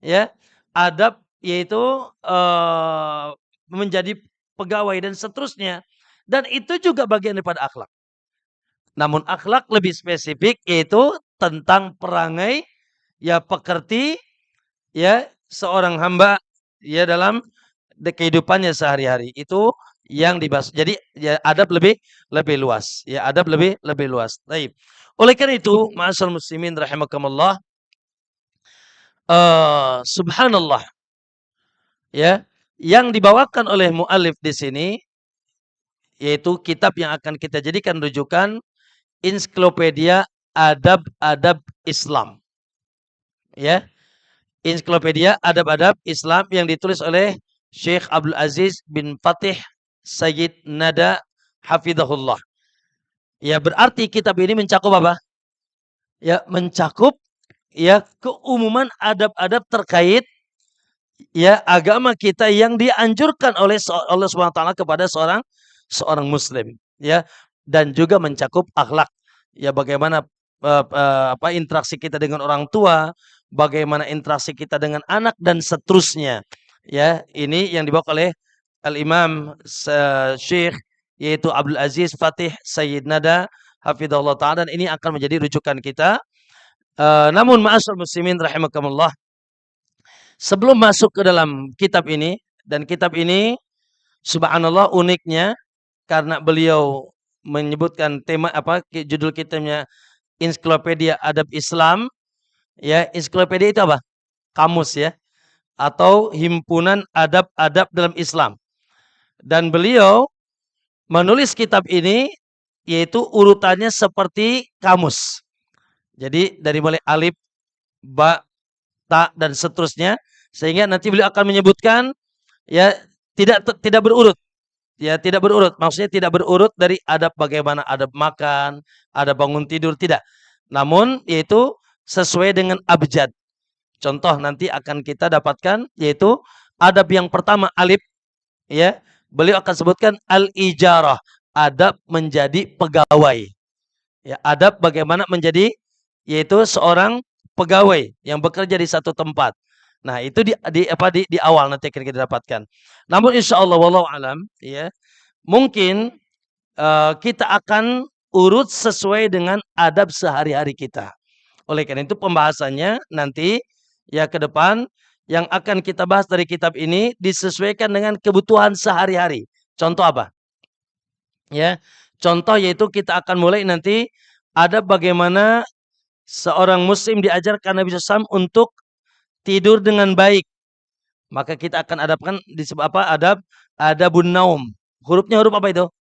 Ya. Adab yaitu menjadi pegawai dan seterusnya. Dan itu juga bagian daripada akhlak. Namun akhlak lebih spesifik yaitu tentang perangai, ya pekerti, ya seorang hamba ya dalam kehidupannya sehari-hari. Itu yang dibahas. Jadi ya adab lebih luas. Ya adab lebih luas. Baik. Oleh karena itu, ma'asyiral muslimin rahimakumullah, Subhanallah, ya, yang dibawakan oleh muallif di sini yaitu kitab yang akan kita jadikan rujukan Ensiklopedia Adab-adab Islam, ya. Ensiklopedia Adab-adab Islam yang ditulis oleh Syekh Abdul Aziz bin Fatih Sayyid Nada hafizahullah. Ya, berarti kitab ini mencakup apa? Ya, mencakup ya keumuman adab-adab terkait ya agama kita yang dianjurkan oleh Allah Subhanahu wa taala kepada seorang muslim, ya. Dan juga mencakup akhlak. Ya, bagaimana interaksi kita dengan orang tua, bagaimana interaksi kita dengan anak dan seterusnya. Ya, ini yang dibawa oleh Al-Imam Syekh yaitu Abdul Aziz Fatih Sayyid Nada hafizahullah taala, dan ini akan menjadi rujukan kita. Namun ma'asyiral muslimin rahimakumullah, sebelum masuk ke dalam kitab ini, dan kitab ini subhanallah uniknya karena beliau menyebutkan tema judul kitabnya Ensiklopedia Adab Islam, ya. Ensiklopedia itu apa? Kamus, ya, atau himpunan adab-adab dalam Islam. Dan beliau menulis kitab ini yaitu urutannya seperti kamus. Jadi dari mulai alif, ba, ta dan seterusnya, sehingga nanti beliau akan menyebutkan ya tidak berurut. Ya, tidak berurut. Maksudnya tidak berurut dari adab bagaimana adab makan, adab bangun tidur, tidak. Namun yaitu sesuai dengan abjad. Contoh nanti akan kita dapatkan yaitu adab yang pertama alif, ya. Beliau akan sebutkan al-ijarah, adab menjadi pegawai. Ya, adab bagaimana menjadi yaitu seorang pegawai yang bekerja di satu tempat. Nah, itu di awal nanti akan kita dapatkan. Namun insyaallah wallahu alam, ya, mungkin kita akan urut sesuai dengan adab sehari-hari kita. Oleh karena itu pembahasannya nanti ya ke depan yang akan kita bahas dari kitab ini disesuaikan dengan kebutuhan sehari-hari. Contoh apa? Ya, contoh yaitu kita akan mulai nanti ada bagaimana seorang muslim diajarkan Nabi SAW untuk tidur dengan baik. Maka kita akan adabkan disebut apa? Adabun naum. Hurufnya huruf apa itu?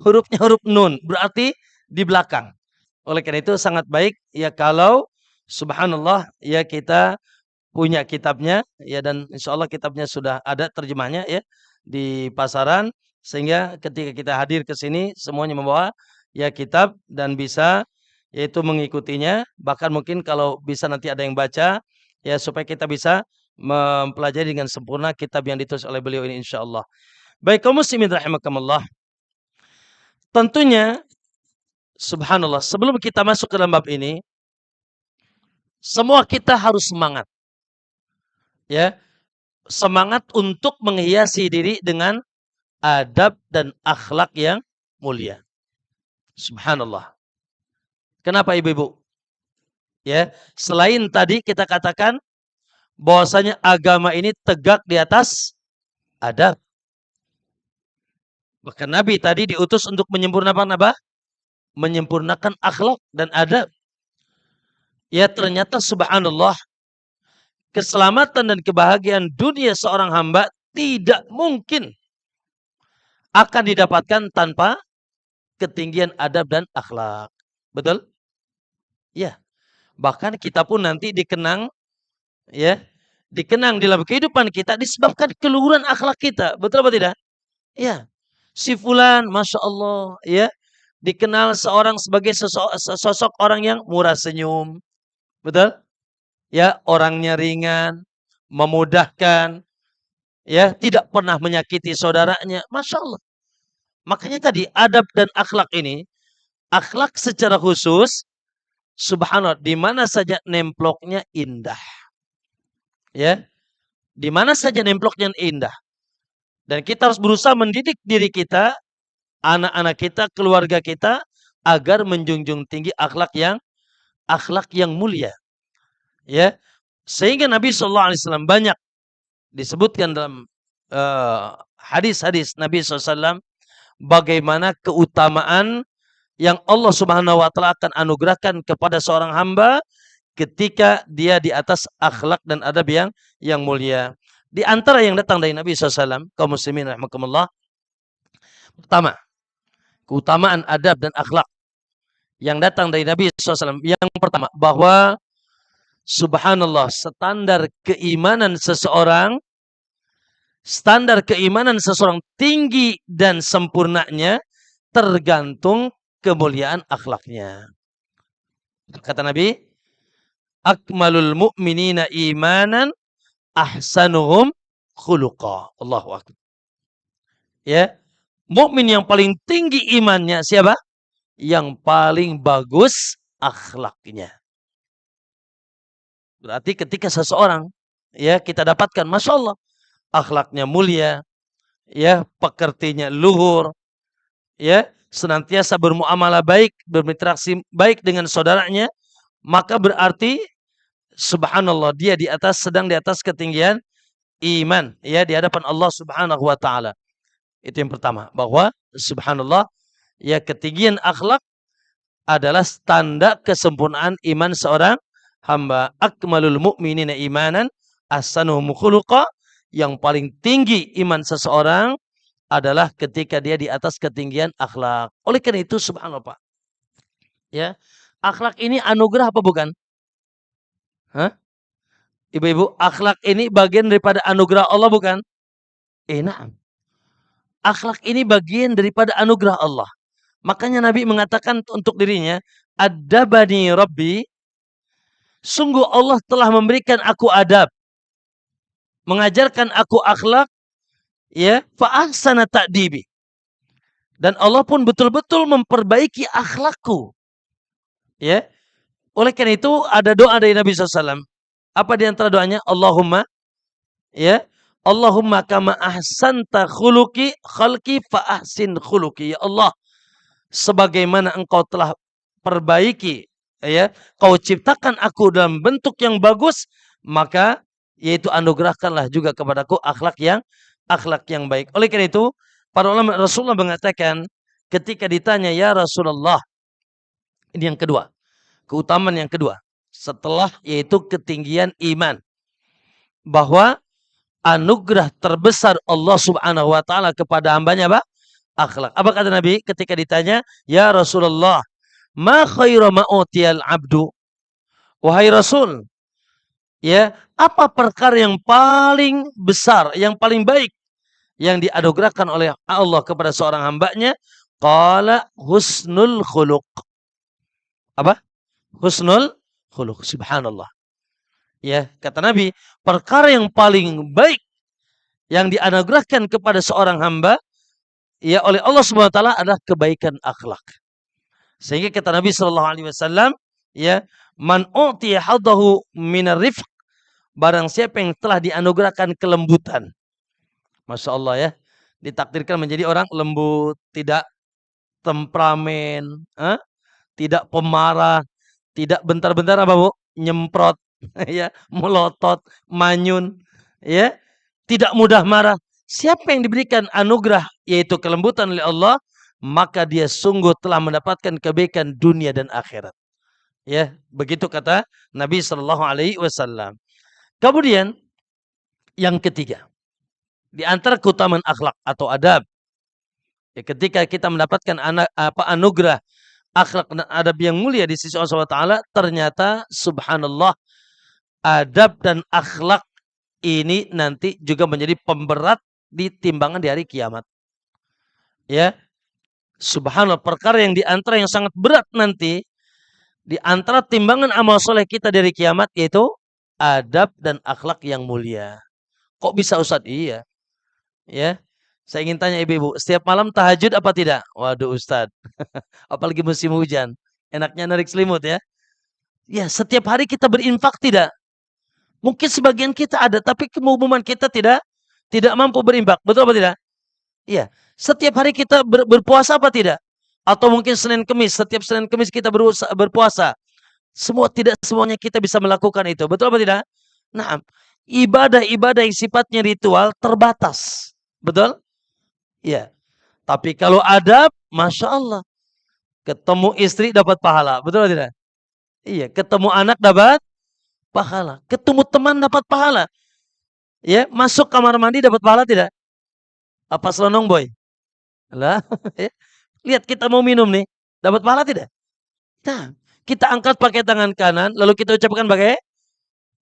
Hurufnya huruf nun. Berarti di belakang. Oleh karena itu sangat baik ya kalau subhanallah ya kita punya kitabnya ya, dan insyaallah kitabnya sudah ada terjemahnya ya di pasaran, sehingga ketika kita hadir ke sini semuanya membawa ya kitab dan bisa yaitu mengikutinya, bahkan mungkin kalau bisa nanti ada yang baca ya supaya kita bisa mempelajari dengan sempurna kitab yang ditulis oleh beliau ini insyaallah. Baik kaum muslimin rahimakumullah. Tentunya subhanallah, sebelum kita masuk ke dalam bab ini, semua kita harus semangat. Ya, semangat untuk menghiasi diri dengan adab dan akhlak yang mulia. Subhanallah. Kenapa ibu-ibu? Ya, selain tadi kita katakan bahwasanya agama ini tegak di atas adab. Bahkan Nabi tadi diutus untuk menyempurnakan apa? Menyempurnakan akhlak dan adab. Ya, ternyata subhanallah, keselamatan dan kebahagiaan dunia seorang hamba tidak mungkin akan didapatkan tanpa ketinggian adab dan akhlak. Betul? Ya. Bahkan kita pun nanti dikenang ya, dikenang dalam kehidupan kita disebabkan keluhuran akhlak kita. Betul apa tidak? Ya. Si fulan Masya Allah ya, dikenal seorang sebagai sosok orang yang murah senyum. Betul? Ya, orangnya ringan, memudahkan, ya, tidak pernah menyakiti saudaranya. Masya Allah. Makanya tadi adab dan akhlak ini, akhlak secara khusus, subhanallah, di mana saja nemploknya indah. Ya, di mana saja nemploknya indah. Dan kita harus berusaha mendidik diri kita, anak-anak kita, keluarga kita, agar menjunjung tinggi akhlak yang mulia. Ya, sehingga Nabi SAW banyak disebutkan dalam hadis-hadis Nabi SAW bagaimana keutamaan yang Allah Subhanahu wa taala akan anugerahkan kepada seorang hamba ketika dia di atas akhlak dan adab yang mulia. Di antara yang datang dari Nabi SAW, kaum muslimin rahimakumullah, pertama, keutamaan adab dan akhlak yang datang dari Nabi SAW. Yang pertama, bahwa subhanallah, standar keimanan seseorang tinggi dan sempurnanya tergantung kemuliaan akhlaknya. Kata Nabi, akmalul mu'minina imanan ahsanuhum khuluqa. Allahu akbar. Ya, mukmin yang paling tinggi imannya siapa? Yang paling bagus akhlaknya. Berarti ketika seseorang, ya, kita dapatkan, masya Allah, akhlaknya mulia, ya, pekertinya luhur, ya, senantiasa bermuamalah baik, berinteraksi baik dengan saudaranya, maka berarti subhanallah, dia sedang di atas ketinggian iman, ya, di hadapan Allah Subhanahu wa taala. Itu yang pertama, bahwa subhanallah, ya, ketinggian akhlak adalah tanda kesempurnaan iman seorang hamba. Akmalul mu'minina imanan ahsanuhum khuluqa. Yang paling tinggi iman seseorang adalah ketika dia di atas ketinggian akhlak. Oleh karena itu subhanallah, Pak, ya, akhlak ini anugerah apa bukan? Hah? Ibu-ibu, akhlak ini bagian daripada anugerah Allah bukan? Nah, akhlak ini bagian daripada anugerah Allah. Makanya Nabi mengatakan untuk dirinya, adabani Rabbi, sungguh Allah telah memberikan aku adab, mengajarkan aku akhlak, ya, fa ahsana ta'dibi. Dan Allah pun betul-betul memperbaiki akhlakku. Ya. Oleh karena itu ada doa dari Nabi SAW. Apa di antara doanya? Allahumma, ya, Allahumma kama ahsanta khuluqi khalqi fa ahsin khuluqi. Ya Allah, sebagaimana engkau telah perbaiki, ya, kau ciptakan aku dalam bentuk yang bagus, maka yaitu anugerahkanlah juga kepadaku akhlak yang baik. Oleh karena itu, para ulama, Rasulullah mengatakan ketika ditanya, ya Rasulullah, ini yang kedua, keutamaan yang kedua setelah yaitu ketinggian iman, bahwa anugerah terbesar Allah Subhanahu wa taala kepada hambanya apa? Akhlak. Apa kata Nabi ketika ditanya, ya Rasulullah, ma khairu ma utiyal abdu? Wahai Rasul, ya, apa perkara yang paling besar, yang paling baik yang dianugerahkan oleh Allah kepada seorang hambanya? Qala husnul khuluq. Apa? Husnul khuluq. Subhanallah. Ya, kata Nabi, perkara yang paling baik yang dianugerahkan kepada seorang hamba, ya, oleh Allah Subhanahu wa taala adalah kebaikan akhlak. Sehingga kata Nabi sallallahu alaihi wasallam, ya, man utiya hadahu minar rifq, barang siapa yang telah dianugerahkan kelembutan. Masya Allah, ya, ditakdirkan menjadi orang lembut, tidak temperamen, tidak pemarah, tidak bentar-bentar apa Bu? Nyemprot, ya, melotot, manyun, ya, tidak mudah marah. Siapa yang diberikan anugerah yaitu kelembutan oleh Allah, maka dia sungguh telah mendapatkan kebaikan dunia dan akhirat. Ya, begitu kata Nabi Shallallahu Alaihi Wasallam. Kemudian yang ketiga, di antara keutamaan akhlak atau adab, ya, ketika kita mendapatkan anugerah akhlak dan adab yang mulia di sisi Allah SWT, ternyata subhanallah, adab dan akhlak ini nanti juga menjadi pemberat di timbangan di hari kiamat. Ya, subhanallah, perkara yang di antara yang sangat berat nanti di antara timbangan amal soleh kita dari kiamat, yaitu adab dan akhlak yang mulia. Kok bisa Ustaz? Iya. Ya, saya ingin tanya ibu-ibu, setiap malam tahajud apa tidak? Waduh Ustaz, apalagi musim hujan, enaknya narik selimut, ya. Ya, setiap hari kita berinfak tidak? Mungkin sebagian kita ada, tapi keumuman kita tidak mampu berinfak. Betul apa tidak? Iya. Setiap hari kita berpuasa apa tidak? Atau mungkin Senin Kemis, setiap Senin Kemis kita berpuasa. Tidak semuanya kita bisa melakukan itu. Betul apa tidak? Nah, ibadah-ibadah yang sifatnya ritual terbatas. Betul? Iya. Tapi kalau adab, Masya Allah, ketemu istri dapat pahala. Betul atau tidak? Iya. Ketemu anak dapat pahala. Ketemu teman dapat pahala. Ya, masuk kamar mandi dapat pahala tidak? Apa selonong boy? Lah, ya. Lihat kita mau minum nih, dapat pahala tidak? Nah, kita angkat pakai tangan kanan, lalu kita ucapkan pakai,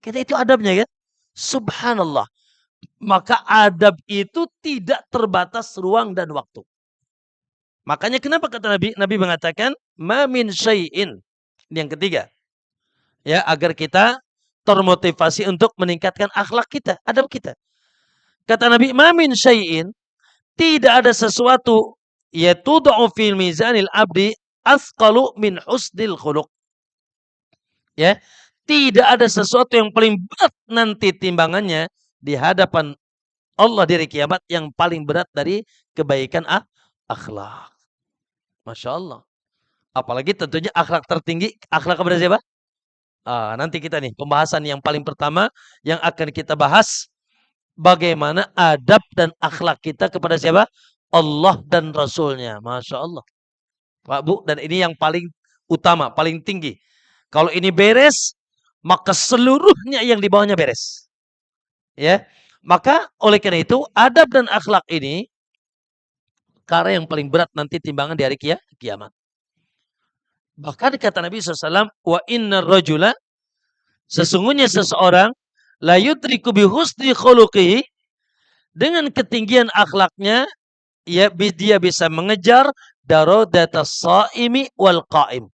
kita itu adabnya ya. Subhanallah. Maka adab itu tidak terbatas ruang dan waktu. Makanya kenapa kata Nabi? Nabi mengatakan, ma min syai'in. Ini yang ketiga. Ya, agar kita termotivasi untuk meningkatkan akhlak kita, adab kita. Kata Nabi, ma min syai'in, tidak ada sesuatu yatudu'u fil mizanil abdi asqalu min husnil khuluq. Ya, tidak ada sesuatu yang paling berat nanti timbangannya di hadapan Allah di hari kiamat yang paling berat dari kebaikan akhlak. Masya Allah. Apalagi tentunya akhlak tertinggi, akhlak kepada siapa? Nanti kita nih, pembahasan yang paling pertama yang akan kita bahas, bagaimana adab dan akhlak kita kepada siapa? Allah dan Rasulnya. Masya Allah. Pak Bu, dan ini yang paling utama, paling tinggi. Kalau ini beres, maka seluruhnya yang di bawahnya beres. Ya, maka oleh karena itu adab dan akhlak ini karena yang paling berat nanti timbangan di hari kiamat. Bahkan kata Nabi SAW, wa inna rajula, sesungguhnya seseorang, la yudriku bi husni khuluqihi, dengan ketinggian akhlaknya, ya, dia bisa mengejar daradatas shaimi wal qaim.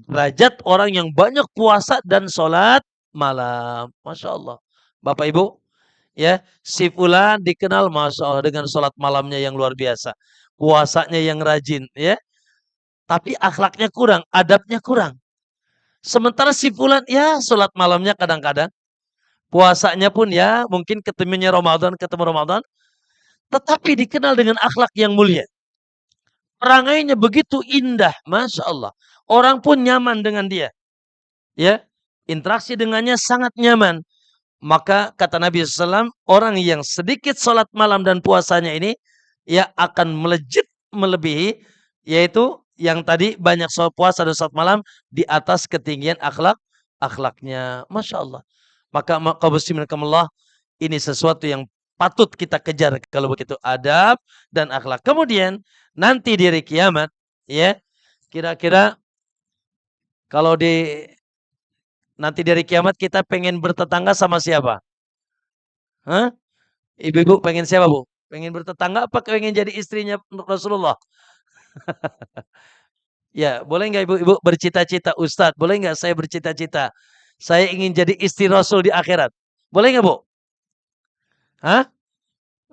Derajat orang yang banyak puasa dan sholat malam. Masya Allah. Bapak Ibu, ya, si fulan dikenal Masya Allah dengan sholat malamnya yang luar biasa. Puasanya yang rajin, ya. Tapi akhlaknya kurang, adabnya kurang. Sementara si fulan, ya, sholat malamnya kadang-kadang. Puasanya pun ya, mungkin ketemu Ramadan. Tetapi dikenal dengan akhlak yang mulia. Perangainya begitu indah, Masya Allah. Orang pun nyaman dengan dia. Ya, interaksi dengannya sangat nyaman. Maka kata Nabi SAW, orang yang sedikit sholat malam dan puasanya ini, ya, akan melejit melebihi, yaitu yang tadi banyak sholat puasa dan sholat malam di atas ketinggian akhlaknya. Masya Allah. Maka ini sesuatu yang patut kita kejar kalau begitu, adab dan akhlak. Kemudian nanti di hari kiamat, ya, kira-kira kalau nanti dari kiamat kita pengen bertetangga sama siapa? Hah? Ibu-ibu pengen siapa, Bu? Pengen bertetangga apa pengen jadi istrinya Rasulullah? Ya, boleh nggak ibu-ibu bercita-cita, Ustadz? Boleh nggak saya bercita-cita? Saya ingin jadi istri Rasul di akhirat. Boleh nggak, Bu? Hah?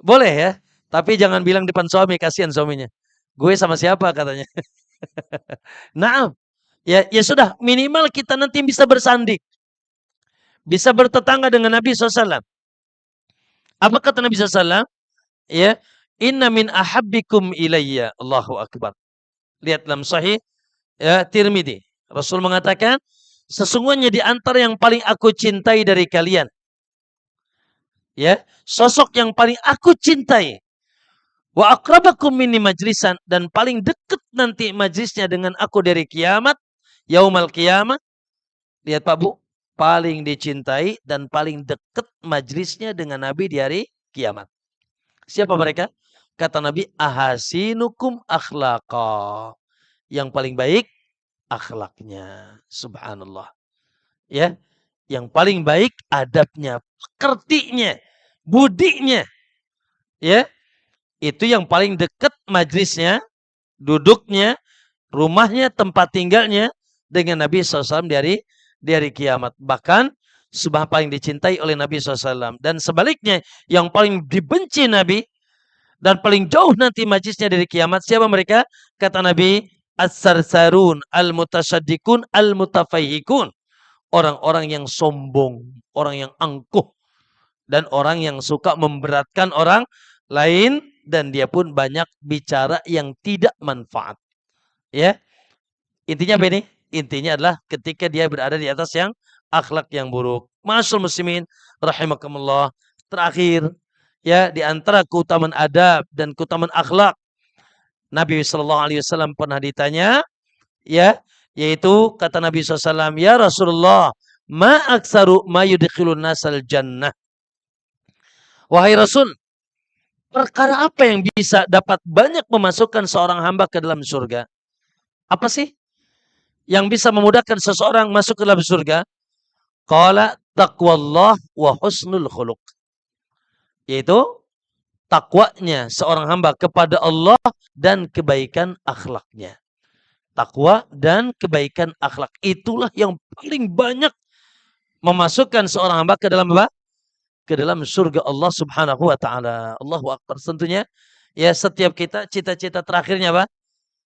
Boleh ya? Tapi jangan bilang depan suami, kasihan suaminya. Gue sama siapa katanya. Nah, ya sudah, minimal kita nanti bisa bersanding. Bisa bertetangga dengan Nabi SAW. Apa kata Nabi SAW? Ya, inna min ahabbikum ilayya. Allahu Akbar. Lihat dalam sahih, ya, Tirmidzi. Rasul mengatakan, sesungguhnya di antara yang paling aku cintai dari kalian, ya, sosok yang paling aku cintai, wa aqrabakum minni majlisan, dan paling dekat nanti majlisnya dengan aku dari kiamat, yaumal kiamat. Lihat Pak Bu, paling dicintai dan paling dekat majlisnya dengan Nabi di hari kiamat. Siapa mereka? Kata Nabi, ahasinukum akhlaqa. Yang paling baik akhlaknya. Subhanallah. Ya, yang paling baik adabnya, pekertinya, budinya. Ya, itu yang paling dekat majlisnya, duduknya, rumahnya, tempat tinggalnya dengan Nabi SAW di hari kiamat. Bahkan paling dicintai oleh Nabi SAW. Dan sebaliknya, yang paling dibenci Nabi dan paling jauh nanti majlisnya dari kiamat, siapa mereka? Kata Nabi, as-sarsarun, al-mutasyaddiqun, al-mutafayhikun. Orang-orang yang sombong, orang yang angkuh, dan orang yang suka memberatkan orang lain, dan dia pun banyak bicara yang tidak manfaat. Ya, intinya apa ini? Intinya adalah ketika dia berada di atas yang akhlak yang buruk. Ma'asyiral muslimin rahimakumullah. Terakhir, ya, di antara keutamaan adab dan keutamaan akhlak, Nabi SAW pernah ditanya, ya, yaitu kata Nabi SAW, ya Rasulullah, ma aktsaru ma yudkhilun nasal jannah. Wahai Rasul, perkara apa yang bisa dapat banyak memasukkan seorang hamba ke dalam surga? Apa sih yang bisa memudahkan seseorang masuk ke dalam surga? Qala taqwallah wa husnul khuluq. Yaitu takwanya seorang hamba kepada Allah dan kebaikan akhlaknya. Takwa dan kebaikan akhlak. Itulah yang paling banyak memasukkan seorang hamba ke dalam apa? Ke dalam surga Allah Subhanahu wa taala. Allahu akbar. Tentunya ya setiap kita cita-cita terakhirnya apa?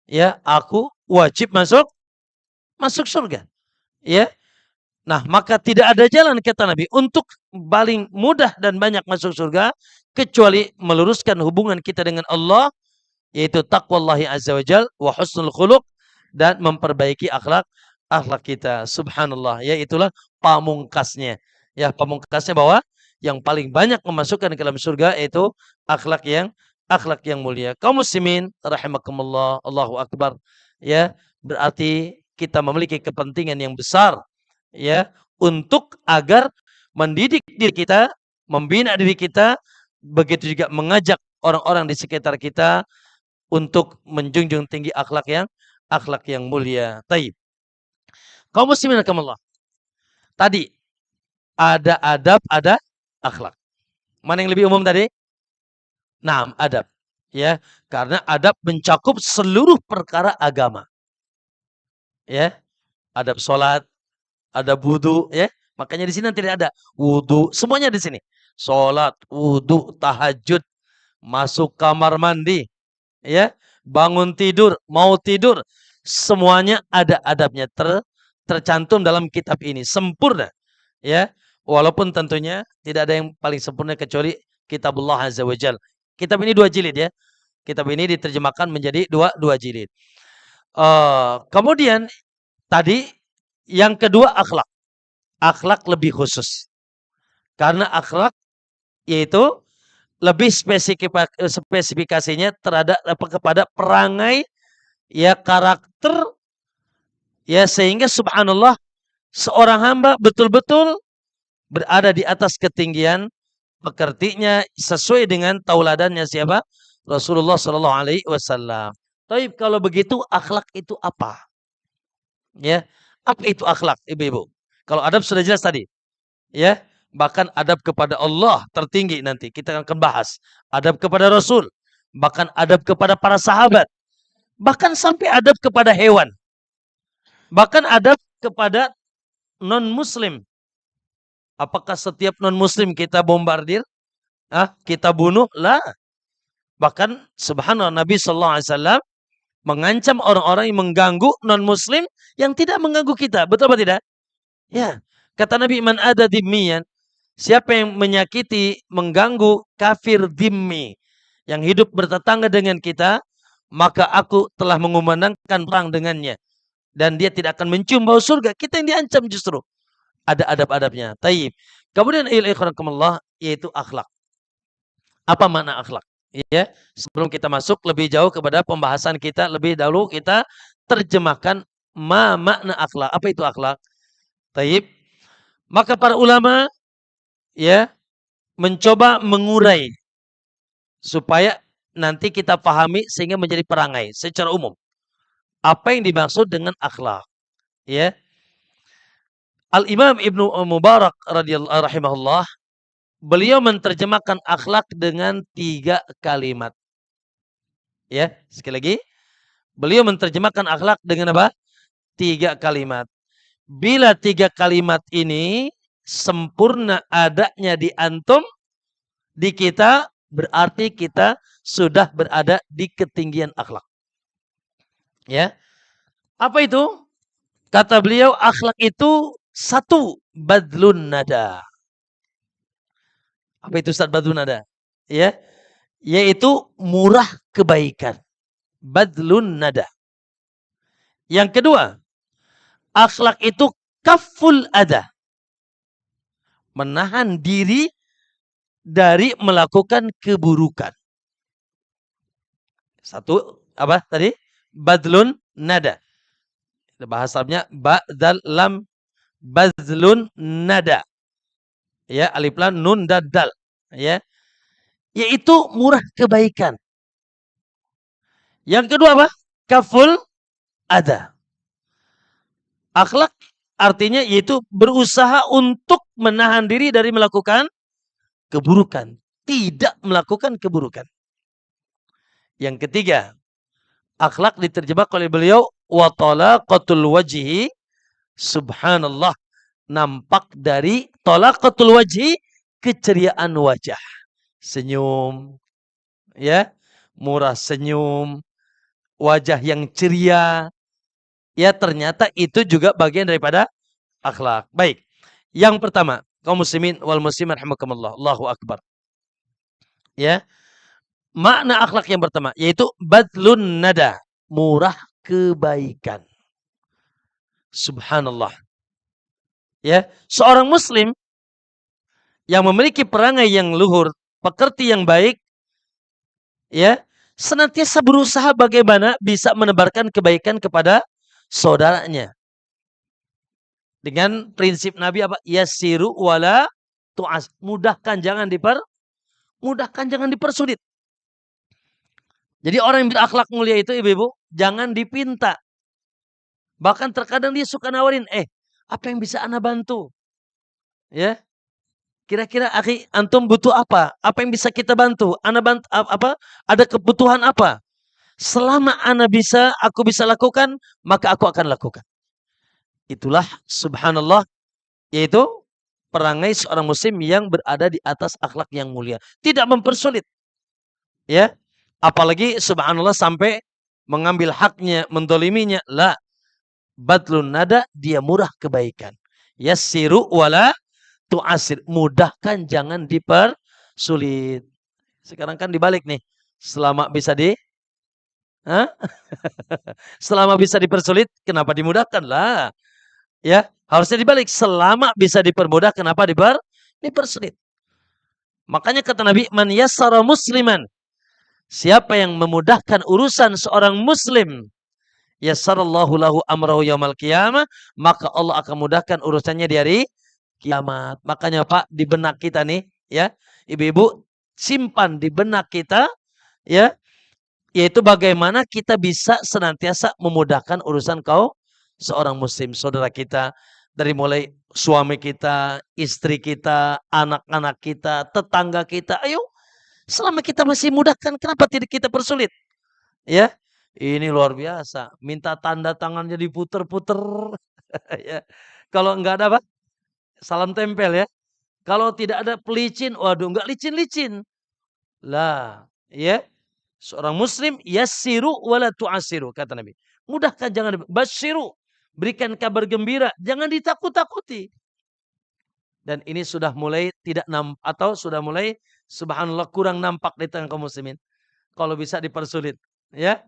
Ya, aku wajib masuk surga. Ya. Nah, maka tidak ada jalan kata Nabi untuk paling mudah dan banyak masuk surga kecuali meluruskan hubungan kita dengan Allah, yaitu taqwallahi azza wajal wa husnul khuluq, dan memperbaiki akhlak kita. Subhanallah, ya itulah pamungkasnya. Ya, pamungkasnya bahwa yang paling banyak memasukkan ke dalam surga itu akhlak yang mulia. Kaum muslimin rahimakumullah, Allahu akbar. Ya, berarti kita memiliki kepentingan yang besar ya untuk agar mendidik diri kita, membina diri kita, begitu juga mengajak orang-orang di sekitar kita untuk menjunjung tinggi akhlak yang mulia. Taib. Kaum muslimin rahimakumullah. Tadi ada adab, ada akhlak. Mana yang lebih umum tadi? Nah, adab. Ya, karena adab mencakup seluruh perkara agama. Ya, adab sholat, ada wudu, ya. Makanya di sini tidak ada wudu, semuanya di sini. Sholat, wudu, tahajud, masuk kamar mandi, ya, bangun tidur, mau tidur, semuanya ada adabnya tercantum dalam kitab ini, sempurna, ya. Walaupun tentunya tidak ada yang paling sempurna kecuali Kitabullah Azza wa Jal. Kitab ini 2 jilid ya. Kitab ini diterjemahkan menjadi dua jilid. Kemudian tadi yang kedua akhlak. Akhlak lebih khusus. Karena akhlak yaitu lebih spesifikasinya terhadap kepada perangai ya, karakter ya, sehingga subhanallah seorang hamba betul-betul berada di atas ketinggian pekertinya sesuai dengan tauladannya siapa? Rasulullah sallallahu alaihi wasallam. Tapi kalau begitu akhlak itu apa? Ya, apa itu akhlak, Ibu-ibu? Kalau adab sudah jelas tadi. Ya, bahkan adab kepada Allah tertinggi nanti kita akan bahas. Adab kepada Rasul, bahkan adab kepada para sahabat, bahkan sampai adab kepada hewan. Bahkan adab kepada non-muslim. Apakah setiap non-muslim kita bombardir? Kita bunuh? Lah. Bahkan subhanallah Nabi sallallahu alaihi wasallam mengancam orang-orang yang mengganggu non-muslim yang tidak mengganggu kita. Betul apa tidak? Ya. Kata Nabi, man ada dimmiyan, siapa yang menyakiti, mengganggu kafir dhimmi yang hidup bertetangga dengan kita, maka aku telah mengumandangkan perang dengannya dan dia tidak akan mencium bau surga. Kita yang diancam justru. Ada adab-adabnya. Taib. Kemudian ikhwanakumullah, yaitu akhlak. Apa makna akhlak? Ya, sebelum kita masuk lebih jauh kepada pembahasan kita, lebih dahulu kita terjemahkan makna akhlak. Apa itu akhlak? Taib. Maka para ulama ya mencoba mengurai supaya nanti kita pahami sehingga menjadi perangai secara umum. Apa yang dimaksud dengan akhlak? Ya. Al-Imam Ibnu Mubarak radhiyallahu rahimahullah, beliau menerjemahkan akhlak dengan 3 kalimat. Ya, sekali lagi. Beliau menerjemahkan akhlak dengan apa? 3 kalimat. Bila 3 kalimat ini sempurna adanya di antum, di kita, berarti kita sudah berada di ketinggian akhlak. Ya. Apa itu? Kata beliau, akhlak itu 1, badlun nada. Apa itu Ustaz badlun nada? Ya. Yaitu murah kebaikan. Badlun nada. Yang kedua, akhlak itu kaful ada. Menahan diri dari melakukan keburukan. 1, apa tadi? Badlun nada. Bahasanya ba dal lam Bazlun nada. Ya, alif lam nun dan dal. Ya. Yaitu murah kebaikan. Yang kedua apa? Kaful ada. Akhlak artinya yaitu berusaha untuk menahan diri dari melakukan keburukan. Tidak melakukan keburukan. Yang ketiga, akhlak diterjemah oleh beliau wa talaqatul wajhi, subhanallah, nampak dari talaqatul wajhi, keceriaan wajah, senyum, ya, murah senyum, wajah yang ceria, ya, ternyata itu juga bagian daripada akhlak. Baik, yang pertama, kaum muslimin wal muslimat rahimakumullah, Allahu akbar. Ya, makna akhlak yang pertama yaitu badlun nada, murah kebaikan. Subhanallah. Ya, seorang muslim yang memiliki perangai yang luhur, pekerti yang baik, ya, senantiasa berusaha bagaimana bisa menebarkan kebaikan kepada saudaranya. Dengan prinsip Nabi apa? Yassiru wala tu'as. Mudahkan, jangan dipersulit. Jadi orang yang berakhlak mulia itu, ibu-ibu, jangan dipinta. Bahkan terkadang dia suka nawarin, apa yang bisa ana bantu? Ya, kira-kira akhi, antum butuh apa? Apa yang bisa kita bantu? Ana bantu apa? Ada kebutuhan apa? Selama aku bisa lakukan, maka aku akan lakukan. Itulah subhanallah, yaitu perangai seorang muslim yang berada di atas akhlak yang mulia. Tidak mempersulit. Ya, apalagi subhanallah sampai mengambil haknya, mendoliminya. La, badlun nada, dia murah kebaikan. Yassiru wala tu'asir, mudahkan, jangan dipersulit. Sekarang kan dibalik nih. Selama bisa selama bisa dipersulit, kenapa dimudahkan lah? Ya, harusnya dibalik. Selama bisa dipermudah, kenapa dipersulit? Makanya kata Nabi, man yassara musliman, siapa yang memudahkan urusan seorang muslim, yassarallahu lahu amrahu yaumal qiyamah, maka Allah akan mudahkan urusannya di hari kiamat. Makanya Pak, di benak kita nih, ya, ibu-ibu, simpan di benak kita, ya, yaitu bagaimana kita bisa senantiasa memudahkan urusan seorang muslim, saudara kita, dari mulai suami kita, istri kita, anak-anak kita, tetangga kita. Ayo, selama kita masih mudahkan, kenapa tidak kita persulit? Ya, ini luar biasa. Minta tanda tangannya diputer-puter. Ya. Kalau enggak ada apa? Salam tempel ya. Kalau tidak ada pelicin, waduh, enggak licin-licin. Lah, ya. Seorang muslim yassiru wala tu'asiru, kata Nabi. Mudahkan, jangan basyiru. Berikan kabar gembira, jangan ditakut-takuti. Dan ini sudah mulai tidak atau sudah mulai subhanallah kurang nampak di tengah kaum muslimin. Kalau bisa dipersulit, ya.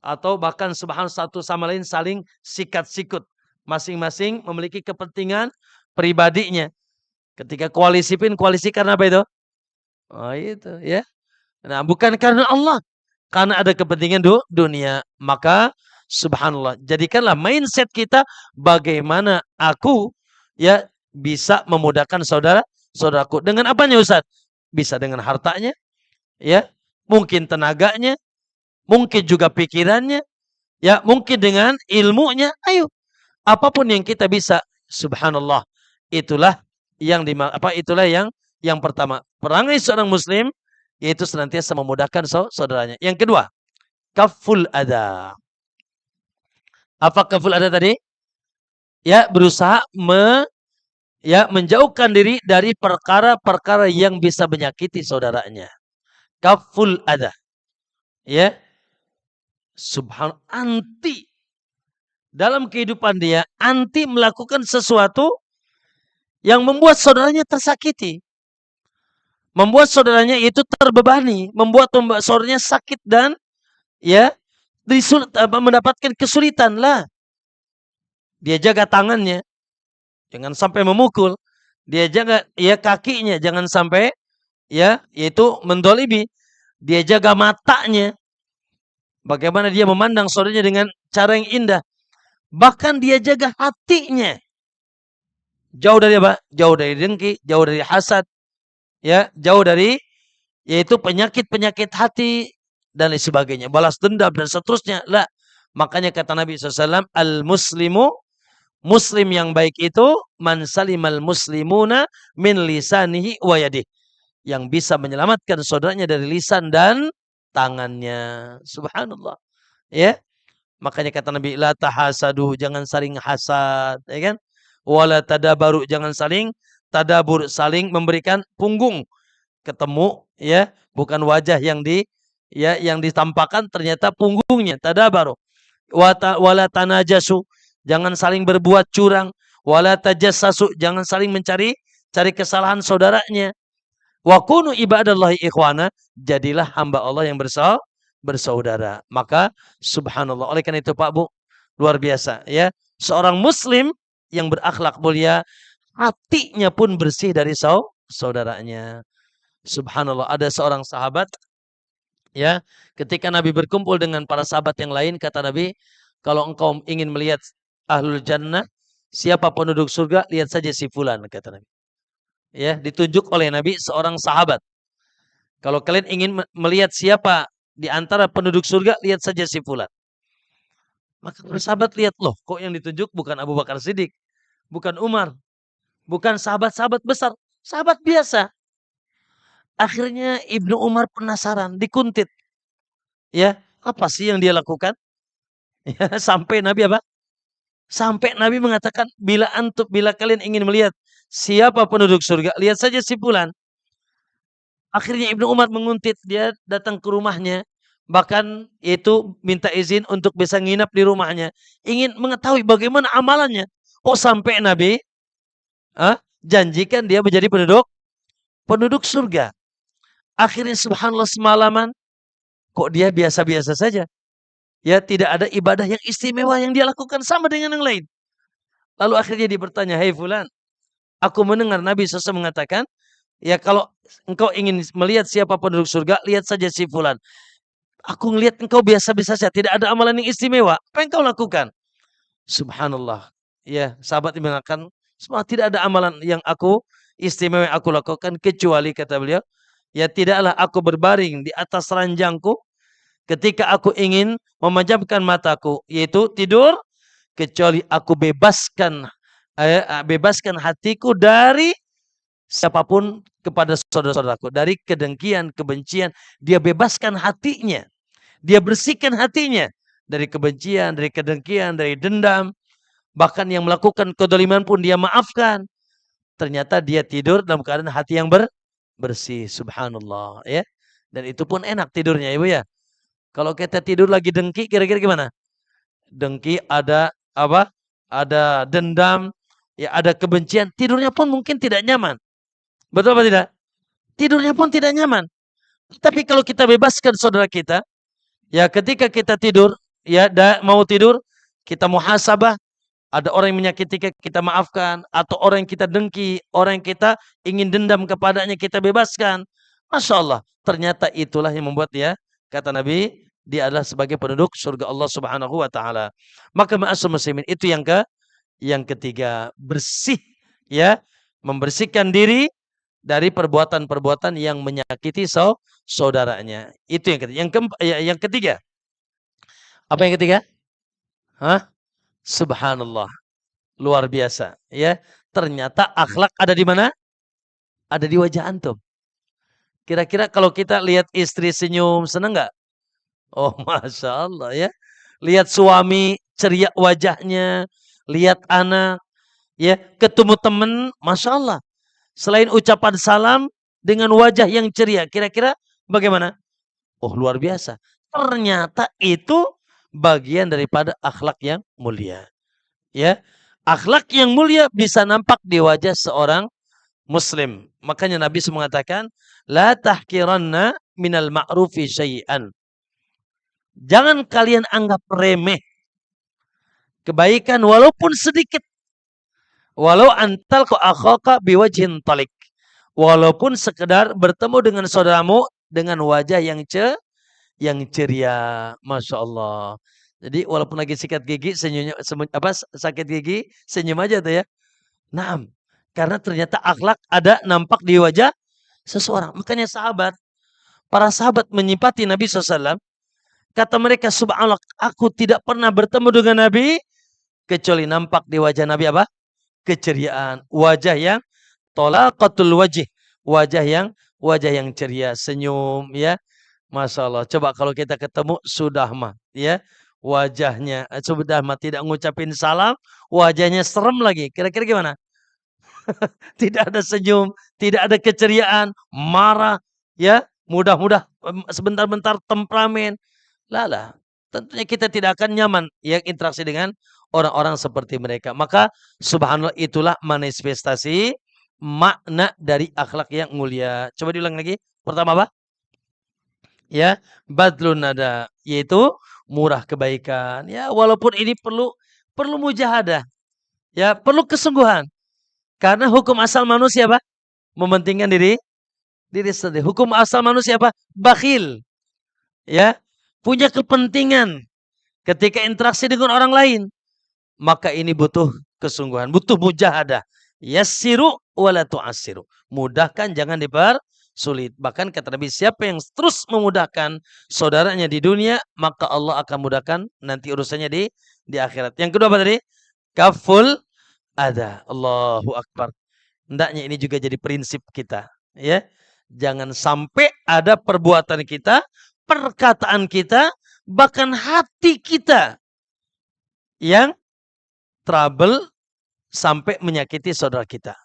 Atau bahkan subhanallah satu sama lain saling sikat-sikut. Masing-masing memiliki kepentingan pribadinya. Ketika koalisi karena apa itu? Oh itu, ya. Nah, bukan karena Allah. Karena ada kepentingan dunia. Maka subhanallah, jadikanlah mindset kita bagaimana aku, ya, bisa memudahkan saudaraku. Dengan apanya Ustaz? Bisa dengan hartanya, ya, mungkin tenaganya, mungkin juga pikirannya, ya, mungkin dengan ilmunya. Ayo, apapun yang kita bisa, subhanallah. Itulah itulah yang pertama. Perangai seorang muslim yaitu senantiasa memudahkan saudaranya. Yang kedua, kaful ada. Apa kaful ada tadi? Ya, berusaha menjauhkan diri dari perkara-perkara yang bisa menyakiti saudaranya. Kaful ada. Ya. Anti dalam kehidupan dia, anti melakukan sesuatu yang membuat saudaranya tersakiti. Membuat saudaranya itu terbebani, membuat saudaranya sakit dan, ya, mendapatkan kesulitan lah. Dia jaga tangannya, jangan sampai memukul. Dia jaga, ya, kakinya, jangan sampai, ya, yaitu mendolimi. Dia jaga matanya, bagaimana dia memandang saudaranya dengan cara yang indah. Bahkan dia jaga hatinya. Jauh dari apa? Jauh dari dengki, jauh dari hasad, ya, jauh dari yaitu penyakit-penyakit hati dan lain sebagainya, balas dendam dan seterusnya. Lah, makanya kata Nabi SAW, al-muslimu, muslim yang baik itu man salimal muslimuna min lisanihi wa yadih, yang bisa menyelamatkan saudaranya dari lisan dan tangannya. Subhanallah. Ya, makanya kata Nabi, la tahasadu, jangan saling hasad, ya kan? Wala tadabaru, jangan saling tadabur, saling memberikan punggung. Ketemu, ya, bukan wajah yang yang ditampakkan, ternyata punggungnya. Tadabaru. Wala tanajasu, jangan saling berbuat curang. Wala tajassasu, jangan saling cari kesalahan saudaranya. Wa kunu ibadallahi ikhwana, jadilah hamba Allah yang bersaudara. Maka subhanallah. Oleh karena itu Pak Bu, luar biasa ya. Seorang muslim yang berakhlak mulia, hatinya pun bersih dari saudaranya. Subhanallah, ada seorang sahabat ya, ketika Nabi berkumpul dengan para sahabat yang lain, kata Nabi, kalau engkau ingin melihat ahlul jannah, siapa penduduk surga, lihat saja si fulan, kata Nabi. Ya, ditunjuk oleh Nabi seorang sahabat. Kalau kalian ingin melihat siapa di antara penduduk surga, lihat saja si fulan. Maka para sahabat lihat, loh, kok yang ditunjuk bukan Abu Bakar Siddiq, bukan Umar, bukan sahabat-sahabat besar, sahabat biasa. Akhirnya Ibnu Umar penasaran, dikuntit. Ya, apa sih yang dia lakukan? Ya, sampai Nabi apa? Sampai Nabi mengatakan, bila kalian ingin melihat siapa penduduk surga, lihat saja si fulan. Akhirnya Ibnu Umar menguntit, dia datang ke rumahnya, bahkan itu minta izin untuk bisa nginap di rumahnya, ingin mengetahui bagaimana amalannya. Oh, sampai Nabi janjikan dia menjadi penduduk surga. Akhirnya subhanallah, semalaman kok dia biasa-biasa saja. Ya, tidak ada ibadah yang istimewa yang dia lakukan sama dengan yang lain. Lalu akhirnya dia bertanya, "Hei fulan, aku mendengar Nabi SAW mengatakan, ya kalau engkau ingin melihat siapa penduduk surga, lihat saja si fulan. Aku ngelihat engkau biasa-biasa saja, tidak ada amalan yang istimewa. Apa yang kau lakukan?" Subhanallah. Ya, sahabat mengatakan, "Semua tidak ada amalan yang istimewa yang aku lakukan, kecuali," kata beliau, "ya tidaklah aku berbaring di atas ranjangku ketika aku ingin memejamkan mataku, yaitu tidur, kecuali aku bebaskan hatiku dari siapapun kepada saudara-saudaraku, dari kedengkian, kebencian. Dia bebaskan hatinya, dia bersihkan hatinya dari kebencian, dari kedengkian, dari dendam. Bahkan yang melakukan kedoliman pun dia maafkan. Ternyata dia tidur dalam keadaan hati yang bersih. Subhanallah, ya. Dan itu pun enak tidurnya, Ibu ya. Kalau kita tidur lagi dengki, kira-kira gimana? Dengki, ada apa? Ada dendam, ya, ada kebencian. Tidurnya pun mungkin tidak nyaman. Betul apa tidak? Tidurnya pun tidak nyaman. Tapi kalau kita bebaskan saudara kita, ya, ketika kita tidur, ya, mau tidur, kita muhasabah, ada orang yang menyakiti kita maafkan, atau orang yang kita dengki, orang yang kita ingin dendam kepadanya, kita bebaskan. Masya Allah, ternyata itulah yang membuat dia, kata Nabi, dia adalah sebagai penduduk surga Allah Subhanahu wa taala. Maka ma'asyiral muslimin, itu yang ketiga, bersih, ya, membersihkan diri dari perbuatan-perbuatan yang menyakiti saudaranya. Itu yang ketiga. Yang ketiga. Apa yang ketiga? Hah? Subhanallah. Luar biasa, ya. Ternyata akhlak ada di mana? Ada di wajah antum. Kira-kira kalau kita lihat istri senyum, senang nggak? Oh, masya Allah, ya. Lihat suami ceria wajahnya, lihat anak, ya, ketemu teman, masya Allah. Selain ucapan salam dengan wajah yang ceria, kira-kira bagaimana? Oh, luar biasa. Ternyata itu bagian daripada akhlak yang mulia. Ya, akhlak yang mulia bisa nampak di wajah seorang muslim. Makanya Nabi mengatakan, la tahkiranna minal ma'rufi syai'an. Jangan kalian anggap remeh kebaikan walaupun sedikit. Walau antal ko akhaka biwajhin talik. Walaupun sekedar bertemu dengan saudaramu dengan wajah yang ceria. Masya Allah. Jadi walaupun lagi sikat gigi, sakit gigi, senyum aja tuh ya. Naam. Karena ternyata akhlak ada nampak di wajah seseorang. Makanya para sahabat menyipati Nabi SAW. Kata mereka, subhanallah, aku tidak pernah bertemu dengan Nabi kecuali nampak di wajah Nabi apa? Keceriaan, wajah yang tolaqatul wajih, wajah yang ceria, senyum, ya. Masya Allah. Coba kalau kita ketemu sudah mah, ya, wajahnya sudah mah tidak ngucapin salam, wajahnya serem lagi. Kira-kira gimana? Tidak ada senyum, tidak ada keceriaan, marah, ya, mudah-mudah sebentar-bentar temperamen. Lah, tentunya kita tidak akan nyaman ya interaksi dengan orang-orang seperti mereka. Maka subhanallah itulah manifestasi makna dari akhlak yang mulia. Coba diulang lagi. Pertama apa? Ya, badlun nada, yaitu murah kebaikan. Ya, walaupun ini perlu mujahadah. Ya, perlu kesungguhan. Karena hukum asal manusia apa? Mementingkan diri sendiri. Hukum asal manusia apa? Bakhil. Ya, punya kepentingan ketika interaksi dengan orang lain. Maka ini butuh kesungguhan, butuh mujahadah. Yassiru wala tu'assiru. Mudahkan, jangan dipersulit. Bahkan kata Nabi, siapa yang terus memudahkan saudaranya di dunia, maka Allah akan mudahkan nanti urusannya di akhirat. Yang kedua apa tadi? Kaful ada. Allahu Akbar. Hendaknya ini juga jadi prinsip kita, ya. Jangan sampai ada perbuatan kita, perkataan kita, bahkan hati kita yang trouble sampai menyakiti saudara kita.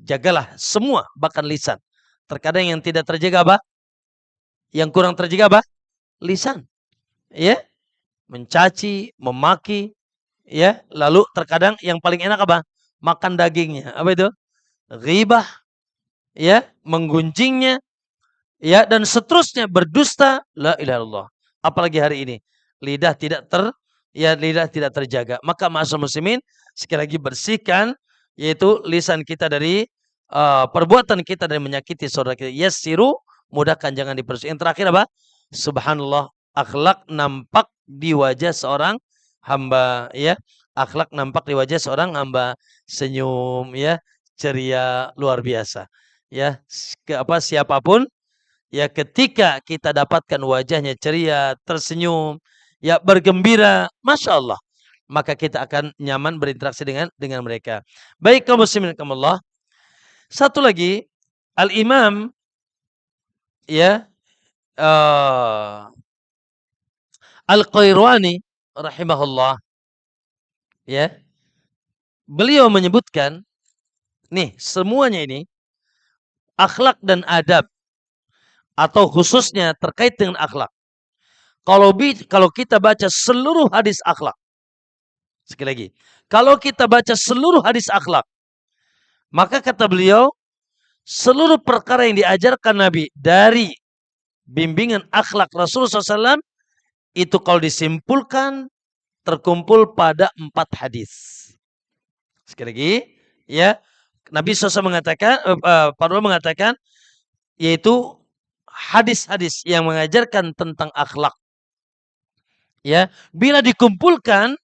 Jagalah semua, bahkan lisan. Terkadang yang tidak terjaga apa? Yang kurang terjaga apa? Lisan. Ya, mencaci, memaki, ya. Lalu terkadang yang paling enak apa? Makan dagingnya. Apa itu? Ghibah, ya, menggunjingnya, ya, dan seterusnya, berdusta. La ilaha illallah. Apalagi hari ini, lidah tidak terjaga. Maka ma'asyiral muslimin, sekali lagi bersihkan yaitu lisan kita dari perbuatan kita dari menyakiti saudara kita. Yassiru, mudahkan, jangan dipersulit. Yang terakhir apa? Subhanallah, akhlak nampak di wajah seorang hamba, ya. Akhlak nampak di wajah seorang hamba, senyum, ya, ceria, luar biasa. Ya, siapapun, ya, ketika kita dapatkan wajahnya ceria, tersenyum, ya, bergembira, masya Allah, maka kita akan nyaman berinteraksi dengan mereka. Baik kaum muslimin rahimakumullah. Satu lagi, Al-Imam, ya, Al-Qairwani rahimahullah, ya, beliau menyebutkan nih, semuanya ini akhlak dan adab, atau khususnya terkait dengan akhlak. Kalau kita baca seluruh hadis akhlak, sekali lagi, kalau kita baca seluruh hadis akhlak, maka kata beliau, seluruh perkara yang diajarkan Nabi dari bimbingan akhlak Rasulullah SAW, itu kalau disimpulkan terkumpul pada 4 hadis. Sekali lagi, ya, Nabi SAW mengatakan, para ulama mengatakan, yaitu hadis-hadis yang mengajarkan tentang akhlak. Ya, bila dikumpulkan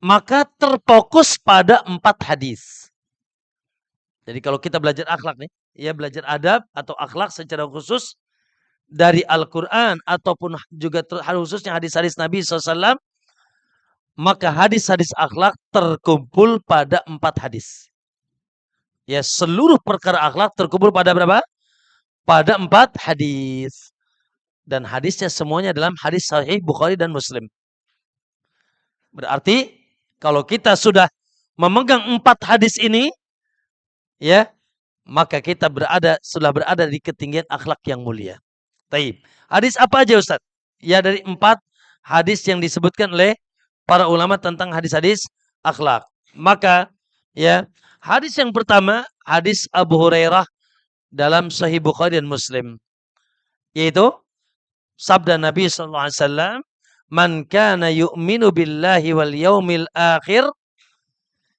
maka terfokus pada 4 hadis. Jadi kalau kita belajar akhlak nih, ya, belajar adab atau akhlak secara khusus dari Al-Quran ataupun juga khususnya hadis-hadis Nabi SAW, maka hadis-hadis akhlak terkumpul pada 4 hadis. Ya, seluruh perkara akhlak terkumpul pada berapa? Pada 4 hadis. Dan hadisnya semuanya dalam hadis sahih Bukhari dan Muslim. Berarti kalau kita sudah memegang 4 hadis ini, ya, maka kita sudah berada di ketinggian akhlak yang mulia. Taib. Hadis apa aja Ustaz? Ya, dari 4 hadis yang disebutkan oleh para ulama tentang hadis-hadis akhlak. Maka, ya, hadis yang pertama, hadis Abu Hurairah dalam Sahih Bukhari dan Muslim, yaitu sabda Nabi SAW, "Man kana yu'minu billahi wal yaumil akhir,"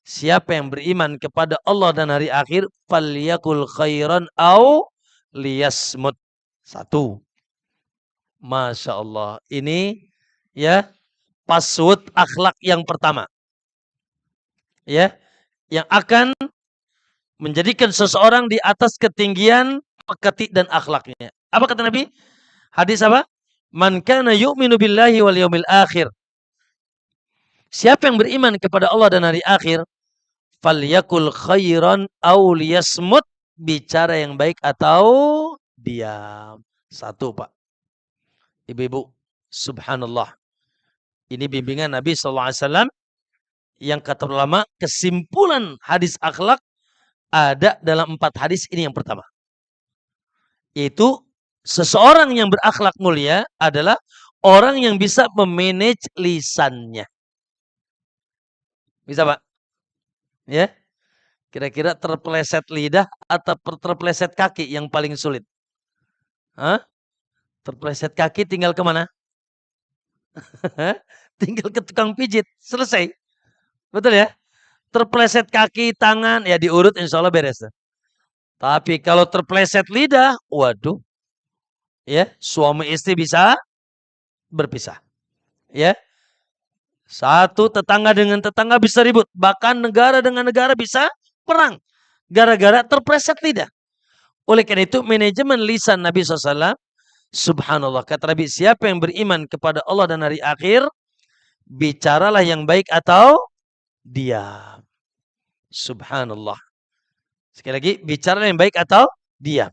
siapa yang beriman kepada Allah dan hari akhir, "falyakul khairan au liyasmut." 1. Masya Allah. Ini, ya, password akhlak yang pertama. Ya. yang akan menjadikan seseorang di atas ketinggian ketik dan akhlaknya. Apa kata Nabi? Hadis apa? Man kana yu'minu billahi wal yaumil akhir. Siapa yang beriman kepada Allah dan hari akhir, falyakul khairan aw liyasmut, bicara yang baik atau diam. Satu, Pak. Ibu-ibu, subhanallah. Ini bimbingan Nabi SAW yang kata ulama, kesimpulan hadis akhlak ada dalam 4 hadis ini yang pertama. Yaitu seseorang yang berakhlak mulia adalah orang yang bisa memanage lisannya. Bisa, Pak? Ya. Kira-kira terpeleset lidah atau terpeleset kaki yang paling sulit? Hah? Terpeleset kaki tinggal kemana? Tinggal ke tukang pijit. Selesai. Betul ya? Terpeleset kaki, tangan, ya diurut insya Allah beres. Tapi kalau terpeleset lidah, waduh. Ya, suami istri bisa berpisah. Ya. Satu tetangga dengan tetangga bisa ribut. Bahkan negara dengan negara bisa perang. Gara-gara terpeleset lidah. Oleh karena itu manajemen lisan Nabi SAW. Subhanallah. Kata Nabi, siapa yang beriman kepada Allah dan hari akhir, bicaralah yang baik atau diam. Subhanallah. Sekali lagi, bicaralah yang baik atau diam.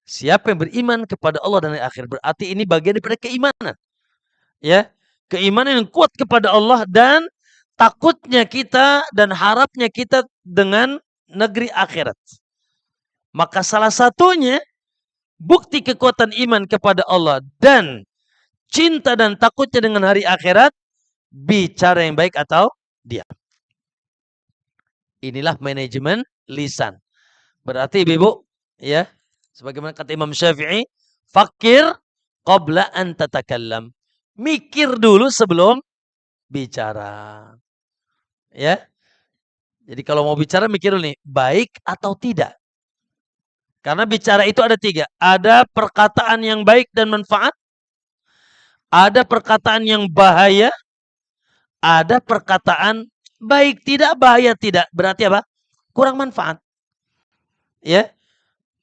Siapa yang beriman kepada Allah dan hari akhir, berarti ini bagian daripada keimanan. Ya. Keimanan yang kuat kepada Allah dan takutnya kita dan harapnya kita dengan negeri akhirat. Maka salah satunya bukti kekuatan iman kepada Allah dan cinta dan takutnya dengan hari akhirat, bicara yang baik atau diam. Inilah manajemen lisan. Berarti ibu, ya, sebagaimana kata Imam Syafi'i, fakir qabla an tatakallam. Mikir dulu sebelum bicara. Ya. Jadi kalau mau bicara mikir dulu nih, baik atau tidak. Karena bicara itu ada 3. Ada perkataan yang baik dan manfaat. Ada perkataan yang bahaya. Ada perkataan baik tidak, bahaya tidak. Berarti apa? Kurang manfaat. Ya.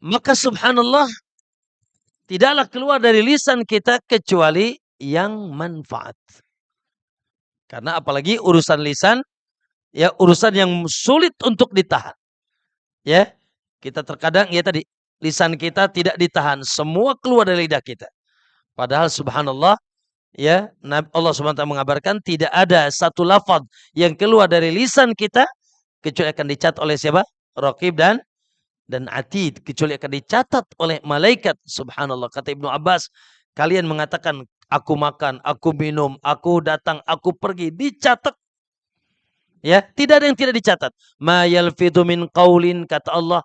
Maka subhanallah, tidaklah keluar dari lisan kita kecuali yang manfaat. Karena apalagi urusan lisan, ya urusan yang sulit untuk ditahan. Ya, kita terkadang ya tadi lisan kita tidak ditahan, semua keluar dari lidah kita. Padahal subhanallah, ya Allah SWT mengabarkan tidak ada satu lafaz yang keluar dari lisan kita kecuali akan dicatat oleh siapa? Raqib dan atid, kecuali akan dicatat oleh malaikat. Subhanallah, kata Ibnu Abbas, kalian mengatakan aku makan, aku minum, aku datang, aku pergi, dicatat. Ya, tidak ada yang tidak dicatat. Ma yalfidu min qaulin, kata Allah,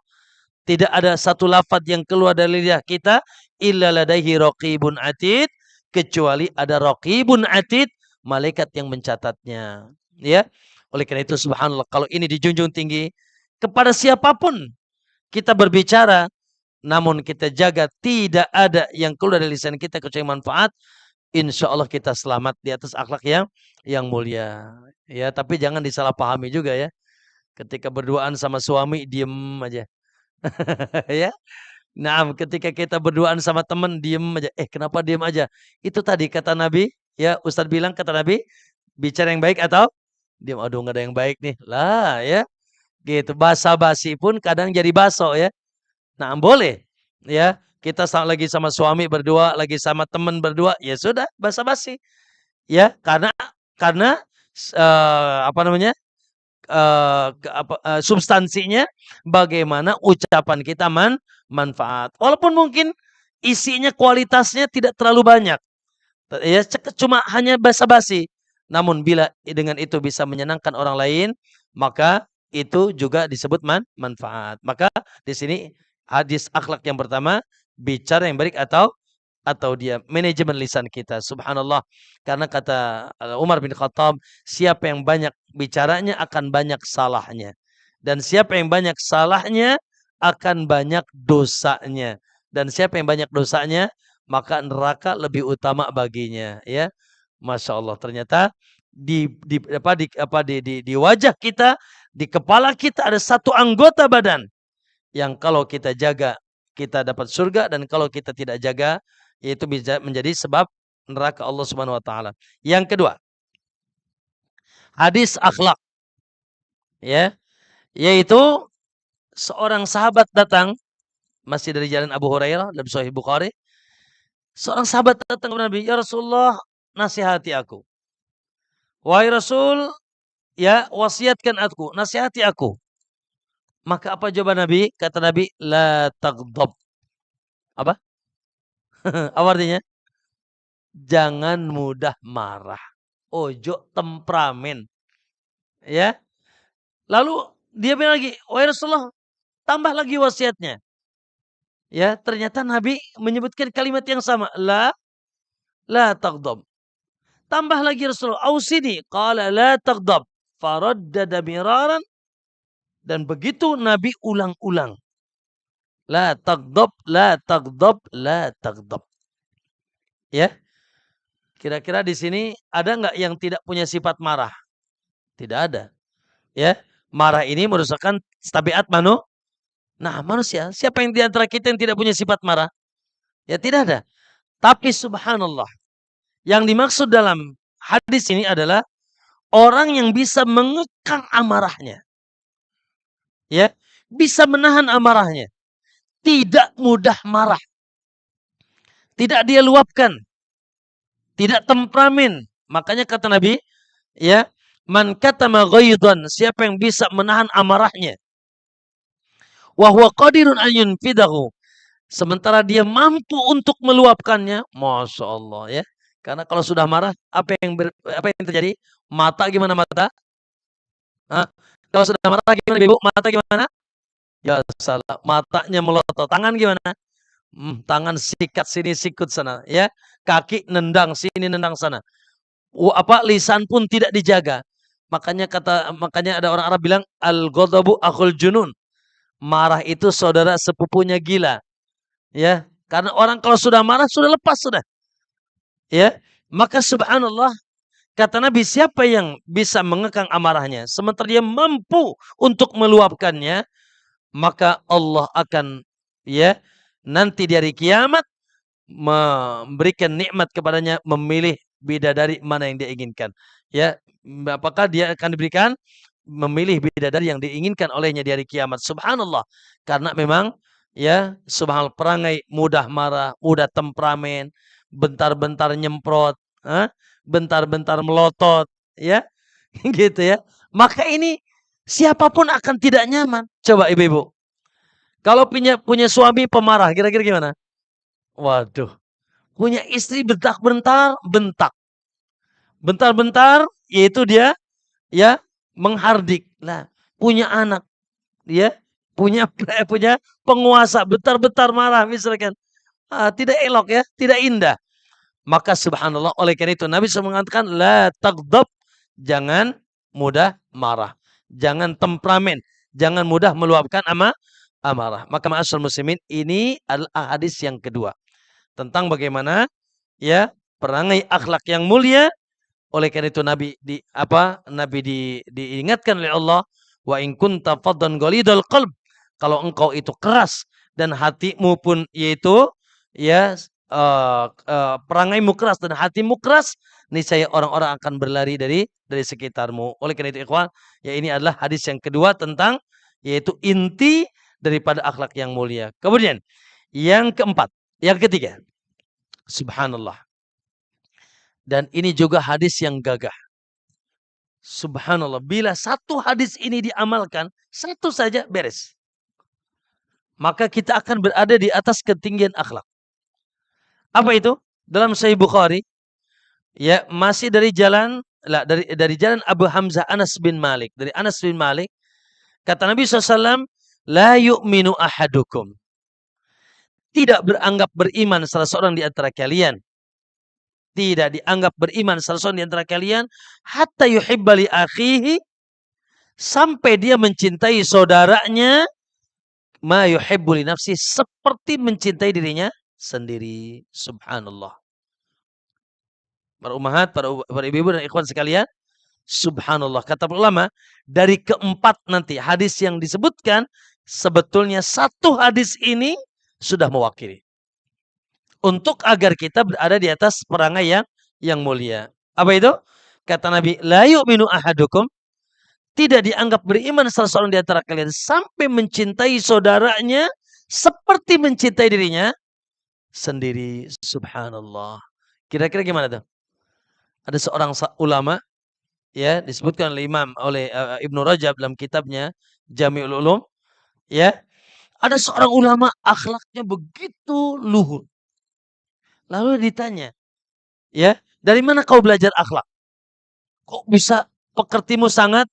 tidak ada satu lafaz yang keluar dari lidah kita illa ladaihi raqibun atid, kecuali ada raqibun atid, malaikat yang mencatatnya. Ya. Oleh karena itu subhanallah, kalau ini dijunjung tinggi kepada siapapun kita berbicara, namun kita jaga tidak ada yang keluar dari lisan kita kecuali manfaat, insya Allah kita selamat di atas akhlak yang mulia. Ya, tapi jangan disalahpahami juga ya. Ketika berduaan sama suami diem aja. Ya. Nah, ketika kita berduaan sama teman diem aja. Kenapa diem aja? Itu tadi kata Nabi, ya Ustadz bilang kata Nabi, bicara yang baik atau diem. Aduh, nggak ada yang baik nih. Lah ya. Gitu, basa-basi pun kadang jadi baso ya. Nah, boleh ya. Kita lagi sama suami berdua, lagi sama teman berdua, ya sudah basa-basi. Ya, karena apa namanya? Substansinya bagaimana ucapan kita manfaat. Walaupun mungkin isinya kualitasnya tidak terlalu banyak. Ya, cuma hanya basa-basi. Namun bila dengan itu bisa menyenangkan orang lain, maka itu juga disebut manfaat. Maka di sini hadis akhlak yang pertama, bicara yang baik atau dia manajemen lisan kita. Subhanallah. Karena kata Umar bin Khattab, siapa yang banyak bicaranya akan banyak salahnya. Dan siapa yang banyak salahnya akan banyak dosanya. Dan siapa yang banyak dosanya, maka neraka lebih utama baginya, ya. Masya Allah, ternyata di wajah kita Di kepala kita ada satu anggota badan yang kalau kita jaga kita dapat surga, dan kalau kita tidak jaga yaitu bisa menjadi sebab neraka Allah Subhanahu wa taala. Yang kedua, hadis akhlak, ya, yaitu seorang sahabat datang, masih dari jalan Abu Hurairah dalam Sahih Bukhari. Seorang sahabat datang kepada Nabi, "Ya Rasulullah, nasihati aku." "Wahai Rasul, ya, wasiatkan aku, nasihati aku." Maka apa jawaban Nabi? Kata Nabi, "La taghdab." Apa? Apa artinya? Jangan mudah marah. Ojo temperamen. Ya. Lalu dia bilang lagi, "Wahai Rasulullah, tambah lagi wasiatnya." Ya, ternyata Nabi menyebutkan kalimat yang sama, la taghdab. Tambah lagi Rasulullah, "Ausini." Qala la taghdab. Faraddada miraran, dan begitu Nabi ulang-ulang. La taghdab, la taghdab, la taghdab. Ya. Kira-kira di sini ada nggak yang tidak punya sifat marah? Tidak ada. Ya. Marah ini merusakkan tabiat manusia. Siapa yang di antara kita yang tidak punya sifat marah? Ya tidak ada. Tapi subhanallah, yang dimaksud dalam hadis ini adalah orang yang bisa mengekang amarahnya. Ya, bisa menahan amarahnya. Tidak mudah marah. Tidak dia luapkan. Tidak temperamen. Makanya kata Nabi, ya, man katama ghaidan, siapa yang bisa menahan amarahnya, wa huwa qadirun an yunfidahu, sementara dia mampu untuk meluapkannya, Masya Allah, ya. Karena kalau sudah marah, apa yang terjadi? Mata gimana mata? Hah? Kalau sudah marah gimana Ibu? Mata gimana? Ya salah. Matanya melotot. Tangan gimana? Tangan sikat sini, sikut sana, ya. Kaki nendang sini, nendang sana. Lisan pun tidak dijaga. Makanya ada orang Arab bilang al-ghadabu akhul junun. Marah itu saudara sepupunya gila. Ya, karena orang kalau sudah marah sudah lepas sudah. Ya, maka subhanallah, kata Nabi, siapa yang bisa mengekang amarahnya sementara dia mampu untuk meluapkannya, maka Allah akan, ya, nanti di hari kiamat memberikan nikmat kepadanya, memilih bidadari mana yang dia inginkan. Ya, apakah dia akan diberikan memilih bidadari yang diinginkan olehnya di hari kiamat. Subhanallah. Karena memang, ya, subhanallah, perangai mudah marah, mudah temperamen, bentar-bentar nyemprot, bentar-bentar melotot, ya. Gitu ya. Maka ini siapapun akan tidak nyaman. Coba ibu-ibu, kalau punya suami pemarah, kira-kira gimana? Waduh. Punya istri bentak-bentar, bentak. Bentar-bentar, yaitu dia, ya, menghardik. Nah, punya anak, ya, punya penguasa, bentar-bentar marah misalkan. Tidak elok, ya, tidak indah. Maka subhanallah, oleh karena itu Nabi SAW mengatakan, la taghdab, jangan mudah marah. Jangan temperamen, jangan mudah meluapkan amarah. Maka ma'asyiral muslimin, ini adalah hadis yang kedua tentang bagaimana, ya, perangai akhlak yang mulia. Oleh karena itu Nabi diingatkan oleh Allah, wa in kunta faddan ghalidal qalb, kalau engkau itu keras dan hatimu pun, yaitu, ya, perangaimu keras dan hatimu keras, niscaya orang-orang akan berlari dari sekitarmu. Oleh karena itu ikhwan, ya, ini adalah hadis yang kedua tentang, yaitu inti daripada akhlak yang mulia. Kemudian yang keempat, yang ketiga, subhanallah. Dan ini juga hadis yang gagah. Subhanallah, bila satu hadis ini diamalkan, satu saja beres, maka kita akan berada di atas ketinggian akhlak. Apa itu? Dalam Sahih Bukhari, ya, masih dari jalan Abu Hamzah Anas bin Malik. Dari Anas bin Malik, kata Nabi SAW, la yu'minu ahadukum, tidak beranggap beriman salah seorang di antara kalian. Tidak dianggap beriman salah seorang di antara kalian hatta yuhibba li akhihi, sampai dia mencintai saudaranya, ma yuhibbu li nafsi, seperti mencintai dirinya sendiri. Subhanallah. Para ummahat, para ibu-ibu dan ikhwan sekalian, Subhanallah. Kata ulama, dari keempat nanti hadis yang disebutkan, sebetulnya satu hadis ini sudah mewakili. Untuk agar kita berada di atas perangai yang mulia. Apa itu? Kata Nabi, la yu'minu ahadukum, tidak dianggap beriman salah seorang di antara kalian sampai mencintai saudaranya seperti mencintai dirinya sendiri. Subhanallah. Kira-kira gimana tuh? Ada seorang ulama, ya, disebutkan oleh Ibnu Rajab dalam kitabnya Jami'ul Ulum, ya. Ada seorang ulama akhlaknya begitu luhur. Lalu ditanya, ya, dari mana kau belajar akhlak? Kok bisa pekertimu sangat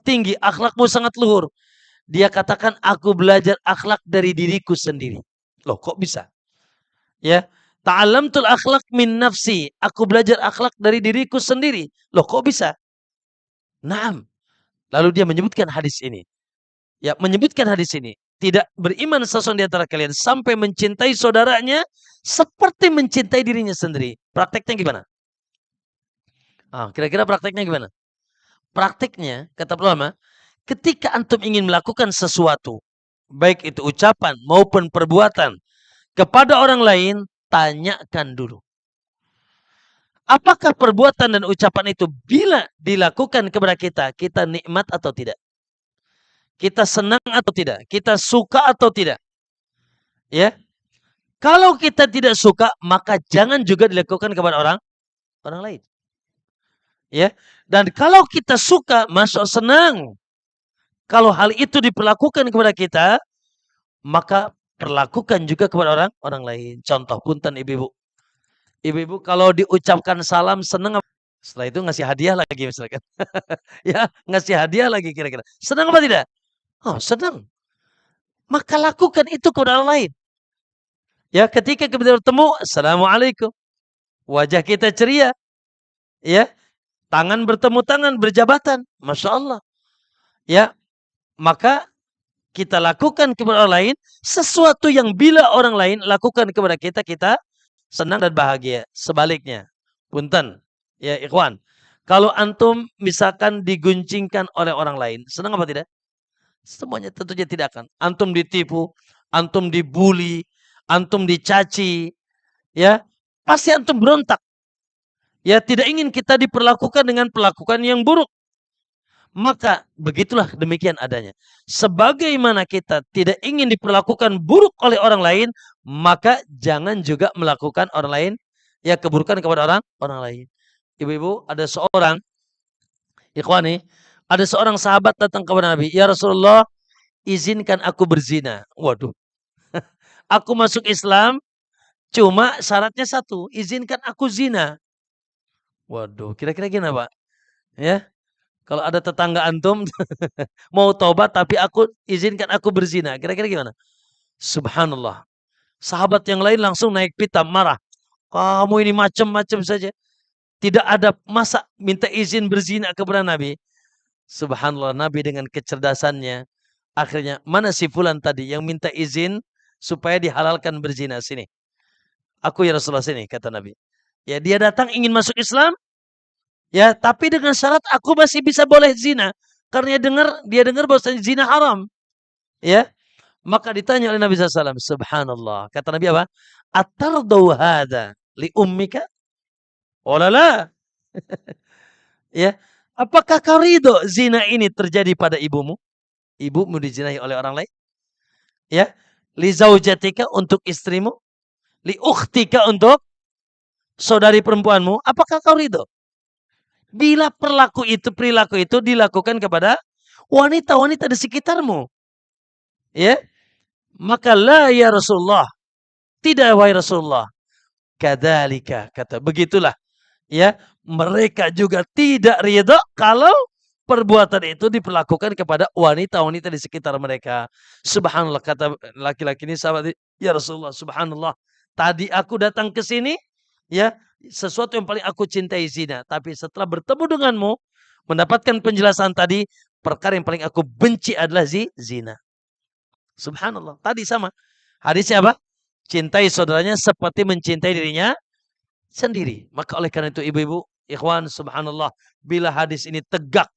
tinggi, akhlakmu sangat luhur? Dia katakan, aku belajar akhlak dari diriku sendiri. Loh, kok bisa? Ya, ta'allamtul akhlak min nafsi. Aku belajar akhlak dari diriku sendiri. Loh, kok bisa? Naam. Lalu dia menyebutkan hadis ini. Ya, menyebutkan hadis ini. Tidak beriman seseorang di antara kalian sampai mencintai saudaranya seperti mencintai dirinya sendiri. Prakteknya gimana? Kira-kira prakteknya gimana? Prakteknya, kata ulama, ketika antum ingin melakukan sesuatu, baik itu ucapan maupun perbuatan, kepada orang lain, tanyakan dulu. Apakah perbuatan dan ucapan itu bila dilakukan kepada kita nikmat atau tidak? Kita senang atau tidak? Kita suka atau tidak? Ya. Kalau kita tidak suka, maka jangan juga dilakukan kepada orang lain. Ya. Dan kalau kita suka, masuk senang. Kalau hal itu diperlakukan kepada kita, maka perlakukan juga kepada orang lain. Contoh punten ibu-ibu. Ibu-ibu kalau diucapkan salam senang, setelah itu ngasih hadiah lagi misalkan. Ya, ngasih hadiah lagi kira-kira. Senang apa tidak? Oh, senang. Maka lakukan itu kepada orang lain. Ya, ketika kita bertemu, assalamualaikum. Wajah kita ceria. Ya, tangan bertemu tangan, berjabatan. Masya Allah. Ya, maka kita lakukan kepada orang lain sesuatu yang bila orang lain lakukan kepada kita, kita senang dan bahagia. Sebaliknya, punten, ya ikhwan, kalau antum misalkan diguncingkan oleh orang lain, senang apa tidak? Semuanya tentunya tidak akan. Antum ditipu, antum dibully, antum dicaci, ya pasti antum berontak. Ya, tidak ingin kita diperlakukan dengan perlakuan yang buruk. Maka begitulah demikian adanya. Sebagaimana kita tidak ingin diperlakukan buruk oleh orang lain, maka jangan juga melakukan orang lain ya keburukan kepada orang lain. Ibu-ibu, ada seorang ikhwani, ada seorang sahabat datang kepada Nabi, "Ya Rasulullah, izinkan aku berzina." Waduh. Aku masuk Islam, cuma syaratnya satu, izinkan aku zina. Waduh, kira-kira gimana, Pak? Ya. Kalau ada tetangga antum mau tobat tapi izinkan aku berzina. Kira-kira gimana? Subhanallah. Sahabat yang lain langsung naik pitam marah. Kamu ini macam-macam saja. Tidak ada masa minta izin berzina kepada Nabi. Subhanallah, Nabi dengan kecerdasannya. Akhirnya, mana si fulan tadi yang minta izin supaya dihalalkan berzina? Sini. Aku ya Rasulullah, sini, kata Nabi. Ya, dia datang ingin masuk Islam. Ya, tapi dengan syarat aku masih bisa boleh zina. Karena dia dengar bahwasanya zina haram. Ya. Maka ditanya oleh Nabi SAW. Subhanallah. Kata Nabi apa? Atardau hadha li ummika? Olala. Ya. Apakah kau ridho zina ini terjadi pada ibumu? Ibumu dizinahi oleh orang lain? Ya. Li zaujatika untuk istrimu? Li ukhtika untuk saudari perempuanmu? Apakah kau ridho? Bila perilaku itu dilakukan kepada wanita-wanita di sekitarmu, ya, maka la ya Rasulullah, tidak wahai Rasulullah, kadzalika, kata begitulah, ya, mereka juga tidak ridha kalau perbuatan itu diperlakukan kepada wanita-wanita di sekitar mereka. Subhanallah, kata laki-laki ini sahabat, ya Rasulullah, subhanallah, tadi aku datang ke sini, ya, sesuatu yang paling aku cintai zina. Tapi setelah bertemu denganmu, mendapatkan penjelasan tadi, perkara yang paling aku benci adalah zina. Subhanallah. Tadi sama. Hadisnya apa? Cintai saudaranya seperti mencintai dirinya sendiri. Maka oleh karena itu ibu-ibu, Ikhwan, subhanallah, bila hadis ini tegak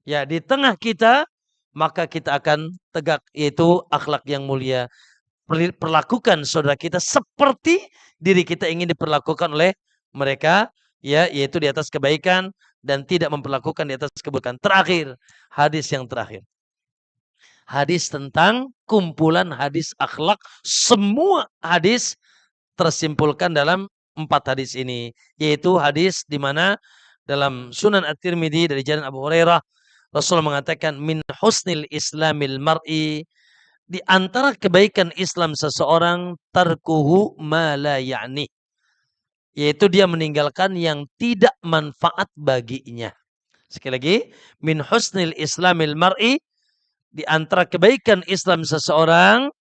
ya di tengah kita, maka kita akan tegak, yaitu akhlak yang mulia. Perlakukan saudara kita seperti diri kita ingin diperlakukan oleh mereka, ya, yaitu di atas kebaikan dan tidak memperlakukan di atas keburukan. Terakhir, hadis yang terakhir. Hadis tentang kumpulan hadis akhlak, semua hadis tersimpulkan dalam 4 hadis ini, yaitu hadis di mana dalam Sunan At-Tirmidzi dari jalan Abu Hurairah, Rasul mengatakan min husnil islamil mar'i, di antara kebaikan Islam seseorang tarkuhu ma la ya'ni, yaitu dia meninggalkan yang tidak manfaat baginya. Sekali lagi, min husnil islamil mar'i, di antara kebaikan Islam seseorang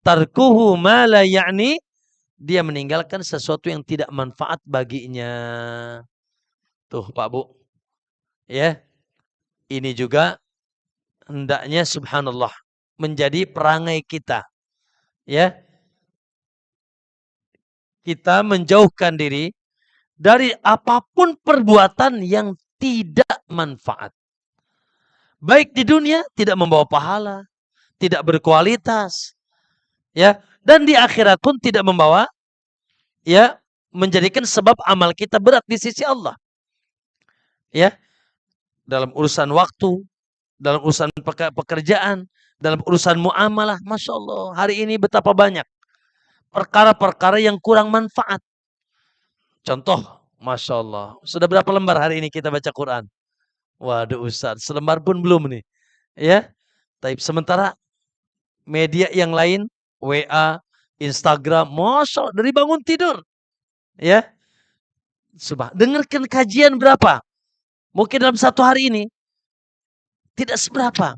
tarkuhu ma la ya'ni, dia meninggalkan sesuatu yang tidak manfaat baginya. Tuh Pak Bu. Ya. Ini juga hendaknya subhanallah menjadi perangai kita. Ya. Kita menjauhkan diri dari apapun perbuatan yang tidak manfaat. Baik di dunia tidak membawa pahala, tidak berkualitas, ya, dan di akhirat pun tidak membawa, ya, menjadikan sebab amal kita berat di sisi Allah. Ya, dalam urusan waktu, dalam urusan pekerjaan, dalam urusan muamalah, Masya Allah, hari ini betapa banyak perkara-perkara yang kurang manfaat. Contoh, Masya Allah, sudah berapa lembar hari ini kita baca Quran? Waduh Ustaz, selembar pun belum nih. Ya, tapi sementara media yang lain, WA, Instagram, Masya Allah, dari bangun tidur. Ya, dengarkan kajian berapa? Mungkin dalam satu hari ini tidak seberapa.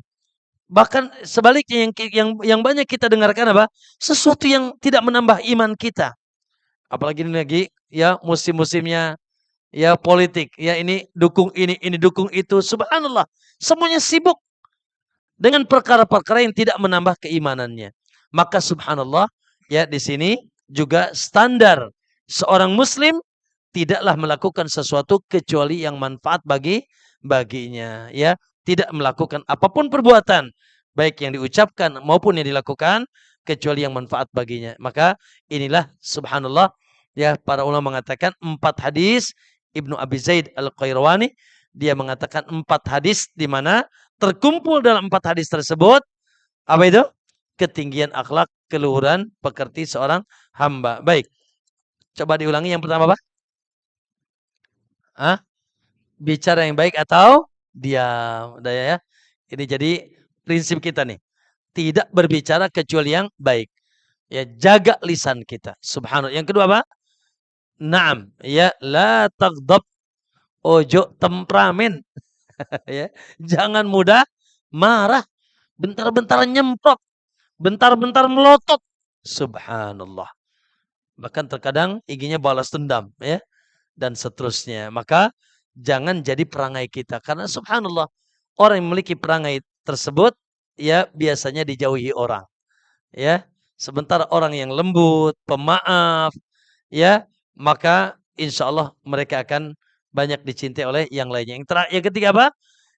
Bahkan sebaliknya yang banyak kita dengarkan apa? Sesuatu yang tidak menambah iman kita. Apalagi ini lagi ya musim-musimnya ya politik, ya ini dukung ini dukung itu. Subhanallah, semuanya sibuk dengan perkara-perkara yang tidak menambah keimanannya. Maka subhanallah, ya di sini juga standar seorang muslim tidaklah melakukan sesuatu kecuali yang manfaat baginya, ya. Tidak melakukan apapun perbuatan, baik yang diucapkan maupun yang dilakukan, kecuali yang manfaat baginya. Maka inilah subhanallah, ya, para ulama mengatakan 4 hadis. Ibnu Abi Zaid Al-Qayrawani, dia mengatakan 4 hadis di mana terkumpul dalam 4 hadis tersebut, apa itu? Ketinggian akhlak, keluhuran, pekerti seorang hamba. Baik. Coba diulangi yang pertama apa? Bicara yang baik atau diam. Ya. Ini jadi prinsip kita nih. Tidak berbicara kecuali yang baik. Ya, jaga lisan kita. Subhanallah. Yang kedua apa? Naam. Ya, la taghdab. Ojo temperamen. Ya. Jangan mudah marah. Bentar-bentar nyemprot. Bentar-bentar melotot. Subhanallah. Bahkan terkadang inginnya balas dendam. Ya. Dan seterusnya. Maka jangan jadi perangai kita. Karena subhanallah, orang yang memiliki perangai tersebut, ya, biasanya dijauhi orang. Ya. Sementara orang yang lembut, pemaaf, ya, maka insya Allah mereka akan banyak dicintai oleh yang lainnya. Yang ketiga apa?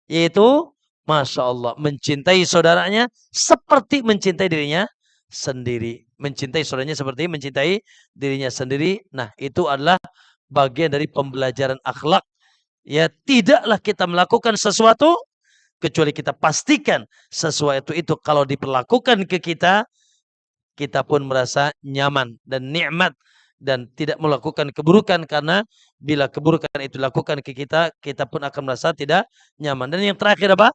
Yaitu, Masya Allah, mencintai saudaranya seperti mencintai dirinya sendiri. Mencintai saudaranya seperti mencintai dirinya sendiri. Nah, itu adalah bagian dari pembelajaran akhlak. Ya, tidaklah kita melakukan sesuatu kecuali kita pastikan sesuatu itu kalau diperlakukan ke kita, kita pun merasa nyaman dan nikmat dan tidak melakukan keburukan, karena bila keburukan itu dilakukan ke kita, kita pun akan merasa tidak nyaman. Dan yang terakhir apa?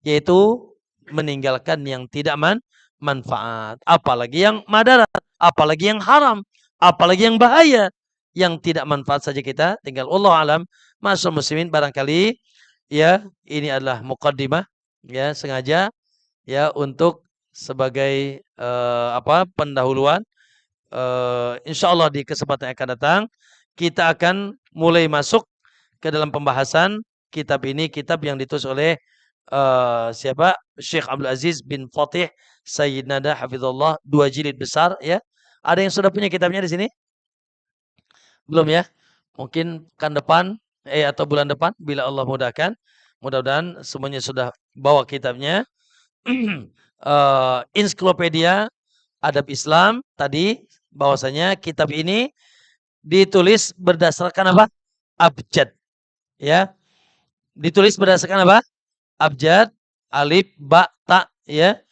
Yaitu meninggalkan yang tidak manfaat, apalagi yang madarat, apalagi yang haram, apalagi yang bahaya. Yang tidak manfaat saja kita tinggal. Allah alam. Masuk muslimin, barangkali ya ini adalah muqaddimah, ya, sengaja ya untuk sebagai pendahuluan. Insyaallah di kesempatan yang akan datang kita akan mulai masuk ke dalam pembahasan kitab ini, kitab yang ditulis oleh siapa? Syekh Abdul Aziz bin Fatih Sayyid Nada hafizallah, 2 jilid besar, ya. Ada yang sudah punya kitabnya di sini? Belum ya? Mungkin pekan depan, atau bulan depan bila Allah mudahkan. Mudah-mudahan semuanya sudah bawa kitabnya. Ensiklopedia Adab Islam tadi bahwasanya kitab ini ditulis berdasarkan apa? Abjad, ya. Ditulis berdasarkan apa? Abjad, alif, ba, ta, ya.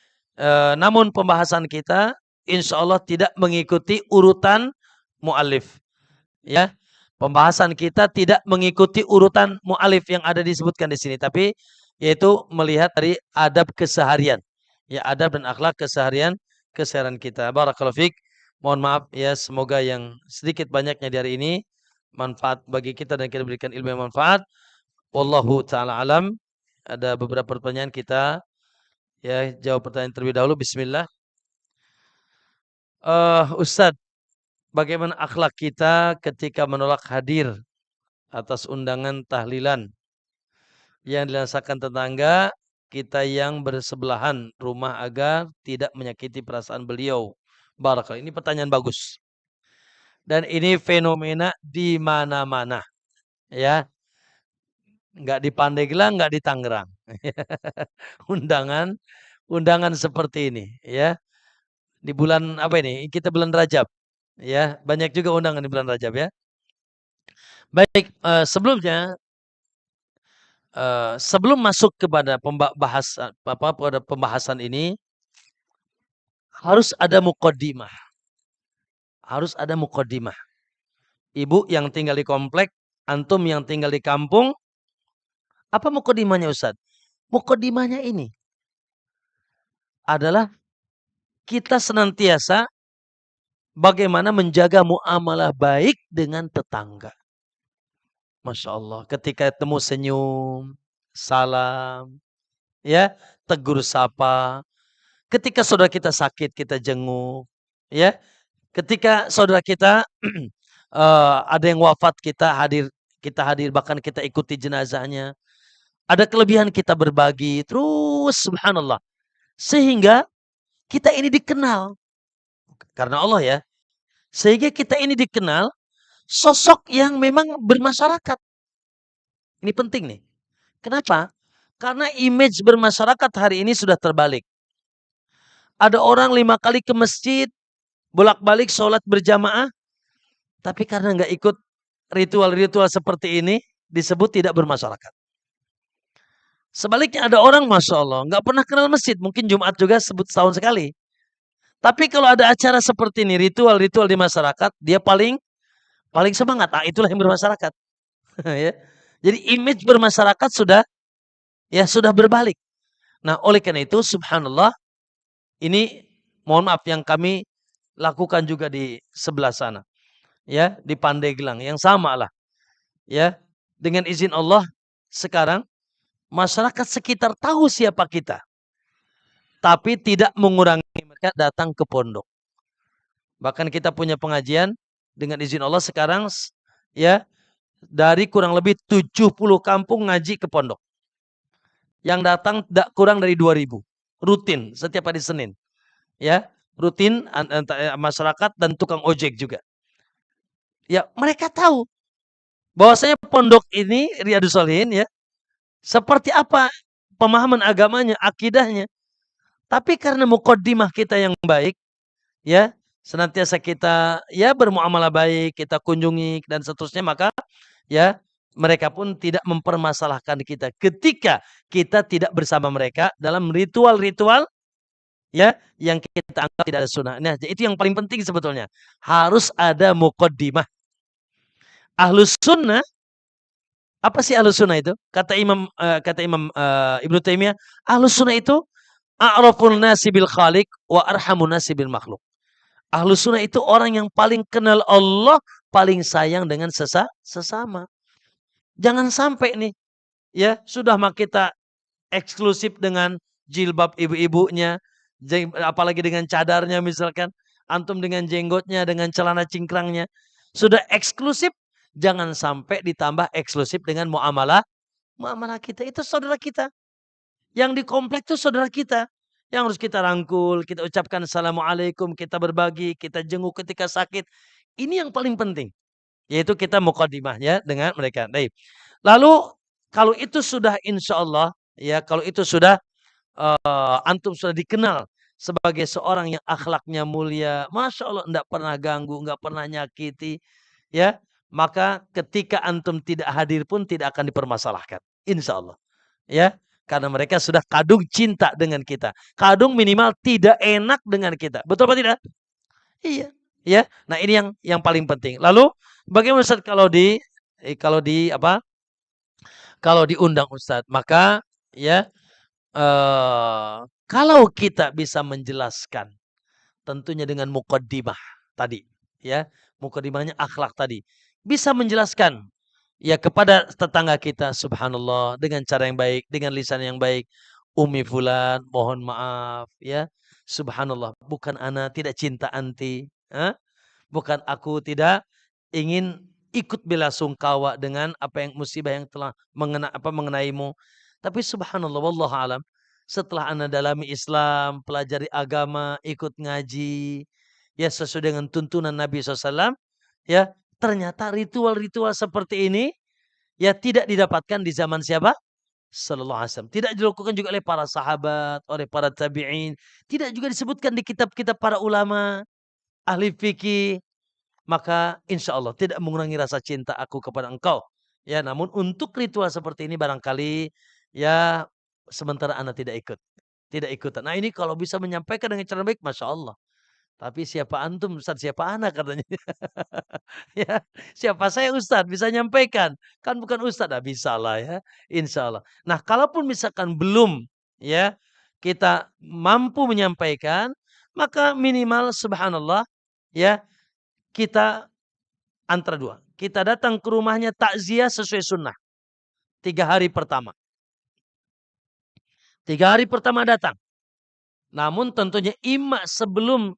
Namun pembahasan kita insya Allah tidak mengikuti urutan mu'alif, ya. Pembahasan kita tidak mengikuti urutan mu'alif yang ada disebutkan di sini, tapi yaitu melihat dari adab keseharian, ya, adab dan akhlak keseharian kita. Barakallahu fiik. Mohon maaf ya, semoga yang sedikit banyaknya di hari ini manfaat bagi kita dan kita berikan ilmu yang manfaat. Wallahu taala alam. Ada beberapa pertanyaan, kita ya jawab pertanyaan terlebih dahulu. Bismillah. Ustadz, bagaimana akhlak kita ketika menolak hadir atas undangan tahlilan yang dirasakan tetangga kita yang bersebelahan rumah agar tidak menyakiti perasaan beliau? Barakallah. Ini pertanyaan bagus. Dan ini fenomena di mana-mana, ya. Nggak di Pandeglang, nggak di Tangerang. Undangan undangan seperti ini, ya. Di bulan apa ini? Kita bulan Rajab, ya. Banyak juga undangan di bulan Rajab, ya. Baik, sebelumnya sebelum masuk kepada pada pembahasan ini harus ada muqaddimah. Harus ada muqaddimah. Ibu yang tinggal di komplek, antum yang tinggal di kampung, apa muqaddimahnya Ustaz? Muqaddimahnya ini adalah kita senantiasa bagaimana menjaga muamalah baik dengan tetangga. Masya Allah, ketika temu senyum, salam, ya, tegur sapa. Ketika saudara kita sakit, kita jenguk, ya. Ketika saudara kita ada yang wafat, kita hadir, bahkan kita ikuti jenazahnya. Ada kelebihan, kita berbagi terus, subhanallah. Sehingga kita ini dikenal karena Allah, ya. Sehingga kita ini dikenal sosok yang memang bermasyarakat. Ini penting nih. Kenapa? Karena image bermasyarakat hari ini sudah terbalik. Ada orang 5 kali ke masjid, bolak-balik sholat berjamaah, tapi karena nggak ikut ritual-ritual seperti ini, disebut tidak bermasyarakat. Sebaliknya ada orang, Masya Allah, nggak pernah kenal masjid, mungkin Jumat juga sebut setahun sekali. Tapi kalau ada acara seperti ini, ritual-ritual di masyarakat, dia paling semangat. Nah, itulah yang bermasyarakat. Ya. Jadi image bermasyarakat sudah berbalik. Nah, oleh karena itu, subhanallah, ini mohon maaf yang kami lakukan juga di sebelah sana, ya, di Pandeglang yang sama lah, ya. Dengan izin Allah, sekarang masyarakat sekitar tahu siapa kita, tapi tidak mengurangi mereka datang ke pondok. Bahkan kita punya pengajian dengan izin Allah sekarang, ya, dari kurang lebih 70 kampung ngaji ke pondok. Yang datang tidak kurang dari 2.000 rutin setiap hari Senin, ya, rutin masyarakat dan tukang ojek juga. Ya, mereka tahu bahwasanya pondok ini Riyadhus Shalihin, ya, seperti apa pemahaman agamanya, akidahnya. Tapi karena muqaddimah kita yang baik, ya, senantiasa kita, ya, bermuamalah baik, kita kunjungi dan seterusnya, maka, ya, mereka pun tidak mempermasalahkan kita ketika kita tidak bersama mereka dalam ritual-ritual, ya, yang kita anggap tidak ada sunnah. Nah, itu yang paling penting sebetulnya. Harus ada muqaddimah. Ahlus sunnah, apa sih ahlus sunnah itu? Kata Imam Ibnu Taimiyah, ahlus sunnah itu a'rafun nasi bil khaliq wa arhamun nasi bil makhluk. Ahlus sunnah itu orang yang paling kenal Allah, paling sayang dengan sesama. Jangan sampai nih, ya, sudah mah kita eksklusif dengan jilbab ibu-ibunya, apalagi dengan cadarnya misalkan, antum dengan jenggotnya, dengan celana cingkrangnya, sudah eksklusif, jangan sampai ditambah eksklusif dengan muamalah kita. Itu saudara kita. Yang di komplek itu saudara kita. Yang harus kita rangkul, kita ucapkan assalamualaikum, kita berbagi, kita jenguk ketika sakit. Ini yang paling penting. Yaitu kita muqaddimahnya dengan mereka. Baik. Lalu kalau itu sudah insyaallah ya, kalau itu sudah antum sudah dikenal sebagai seorang yang akhlaknya mulia, masya Allah, enggak pernah ganggu, enggak pernah nyakiti, ya, maka ketika antum tidak hadir pun tidak akan dipermasalahkan, insya Allah, ya, karena mereka sudah kadung cinta dengan kita, kadung minimal tidak enak dengan kita, betul apa tidak? Iya, ya. Nah ini yang paling penting. Lalu bagaimana Ustaz kalau di apa? Kalau diundang Ustaz, maka ya kalau kita bisa menjelaskan, tentunya dengan muqaddimah tadi, ya, muqaddimahnya akhlak tadi. Bisa menjelaskan, ya kepada tetangga kita, subhanallah, dengan cara yang baik, dengan lisan yang baik. Umi fulan, mohon maaf, ya. Subhanallah, bukan ana tidak cinta anti, bukan aku tidak ingin ikut belasungkawa dengan apa yang musibah yang telah mengenaimu. Tapi subhanallah wallahu alam, setelah ana dalami Islam, pelajari agama, ikut ngaji, ya sesuai dengan tuntunan Nabi SAW, ya ternyata ritual-ritual seperti ini ya tidak didapatkan di zaman siapa? Sallallahu alaihi wasallam. Tidak dilakukan juga oleh para sahabat, oleh para tabi'in, tidak juga disebutkan di kitab-kitab para ulama, ahli fikih. Maka insya Allah tidak mengurangi rasa cinta aku kepada engkau. Ya, namun untuk ritual seperti ini barangkali ya sementara anak tidak ikut. Tidak ikutan. Nah ini kalau bisa menyampaikan dengan cara baik, masya Allah. Tapi siapa antum, Ustaz? Siapa anak katanya? Ya, siapa saya Ustaz? Bisa nyampaikan. Kan bukan Ustaz. Nah, bisa lah ya. Insya Allah. Nah, kalaupun misalkan belum ya kita mampu menyampaikan, maka minimal subhanallah ya kita antara dua. Kita datang ke rumahnya takziah sesuai sunnah. 3 hari pertama. 3 hari pertama datang. Namun tentunya sebelum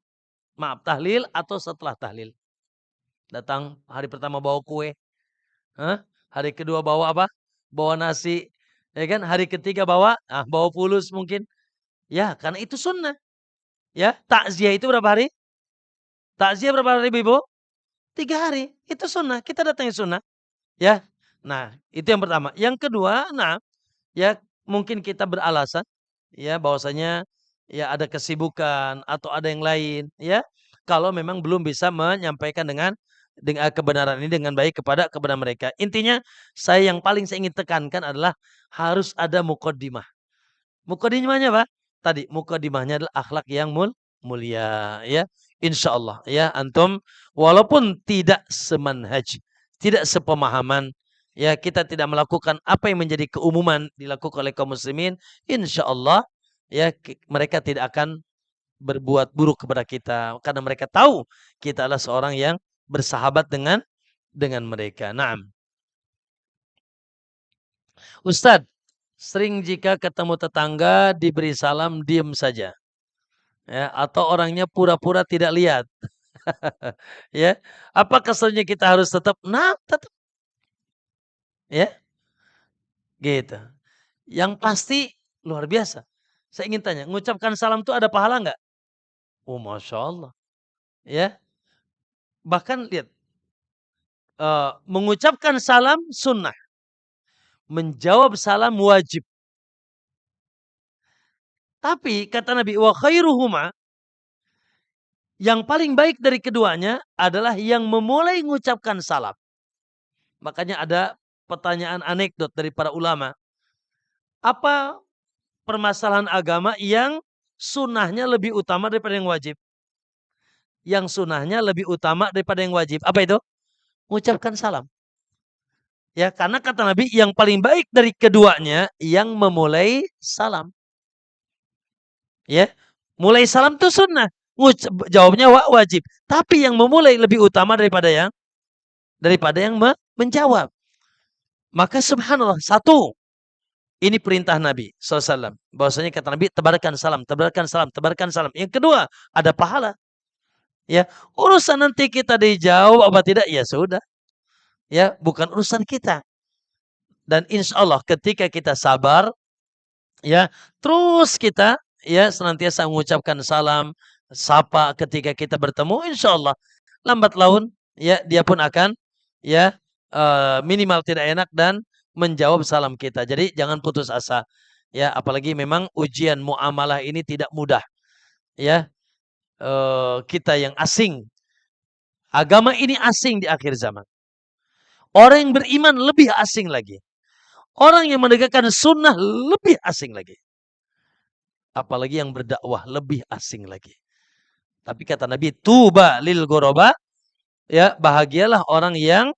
tahlil atau setelah tahlil. Datang hari pertama bawa kue. Hari kedua bawa apa? Bawa nasi. Ya kan? Hari ketiga bawa fulus mungkin. Ya, karena itu sunnah. Ya, takziah itu berapa hari? Takziah berapa hari, Ibu? 3 hari. Itu sunnah. Kita datangnya sunnah. Ya. Nah, itu yang pertama. Yang kedua, nah, ya mungkin kita beralasan ya bahwasanya ya ada kesibukan atau ada yang lain ya. Kalau memang belum bisa menyampaikan dengan kebenaran ini dengan baik kepada mereka. Intinya saya ingin tekankan adalah harus ada muqaddimah. Muqaddimahnya apa? Tadi muqaddimahnya adalah akhlak yang mulia ya. Insyaallah ya antum walaupun tidak semanhaj, tidak sepemahaman, ya kita tidak melakukan apa yang menjadi keumuman dilakukan oleh kaum muslimin, insyaallah ya mereka tidak akan berbuat buruk kepada kita karena mereka tahu kita adalah seorang yang bersahabat dengan mereka. Naam. Ustadz, sering jika ketemu tetangga diberi salam diam saja. Ya, atau orangnya pura-pura tidak lihat. Ya, apa kesannya kita harus tetap ya, gitu. Yang pasti luar biasa. Saya ingin tanya, mengucapkan salam itu ada pahala nggak? Oh, masya Allah. Ya, bahkan lihat, mengucapkan salam sunnah, menjawab salam wajib. Tapi kata Nabi, wa khairuhuma, yang paling baik dari keduanya adalah yang memulai mengucapkan salam. Makanya ada pertanyaan anekdot dari para ulama. Apa permasalahan agama yang sunnahnya lebih utama daripada yang wajib? Yang sunnahnya lebih utama daripada yang wajib. Apa itu? Mengucapkan salam. Ya, karena kata Nabi yang paling baik dari keduanya yang memulai salam. Ya, mulai salam itu sunnah. Jawabnya wajib. Tapi yang memulai lebih utama daripada yang menjawab. Maka subhanallah, satu, ini perintah Nabi SAW. Bahwasanya kata Nabi, tebarkan salam, tebarkan salam, tebarkan salam. Yang kedua, ada pahala. Ya, urusan nanti kita dijawab apa tidak, ya sudah. Ya, bukan urusan kita. Dan insya Allah ketika kita sabar, ya, terus kita ya senantiasa mengucapkan salam, sapa ketika kita bertemu, insya Allah lambat laun ya dia pun akan ya, minimal tidak enak dan menjawab salam kita. Jadi jangan putus asa. Ya, apalagi memang ujian muamalah ini tidak mudah. Ya, kita yang asing. Agama ini asing di akhir zaman. Orang yang beriman lebih asing lagi. Orang yang menegakkan sunnah lebih asing lagi. Apalagi yang berdakwah lebih asing lagi. Tapi kata Nabi, tuba lil ghuraba, ya, bahagialah orang yang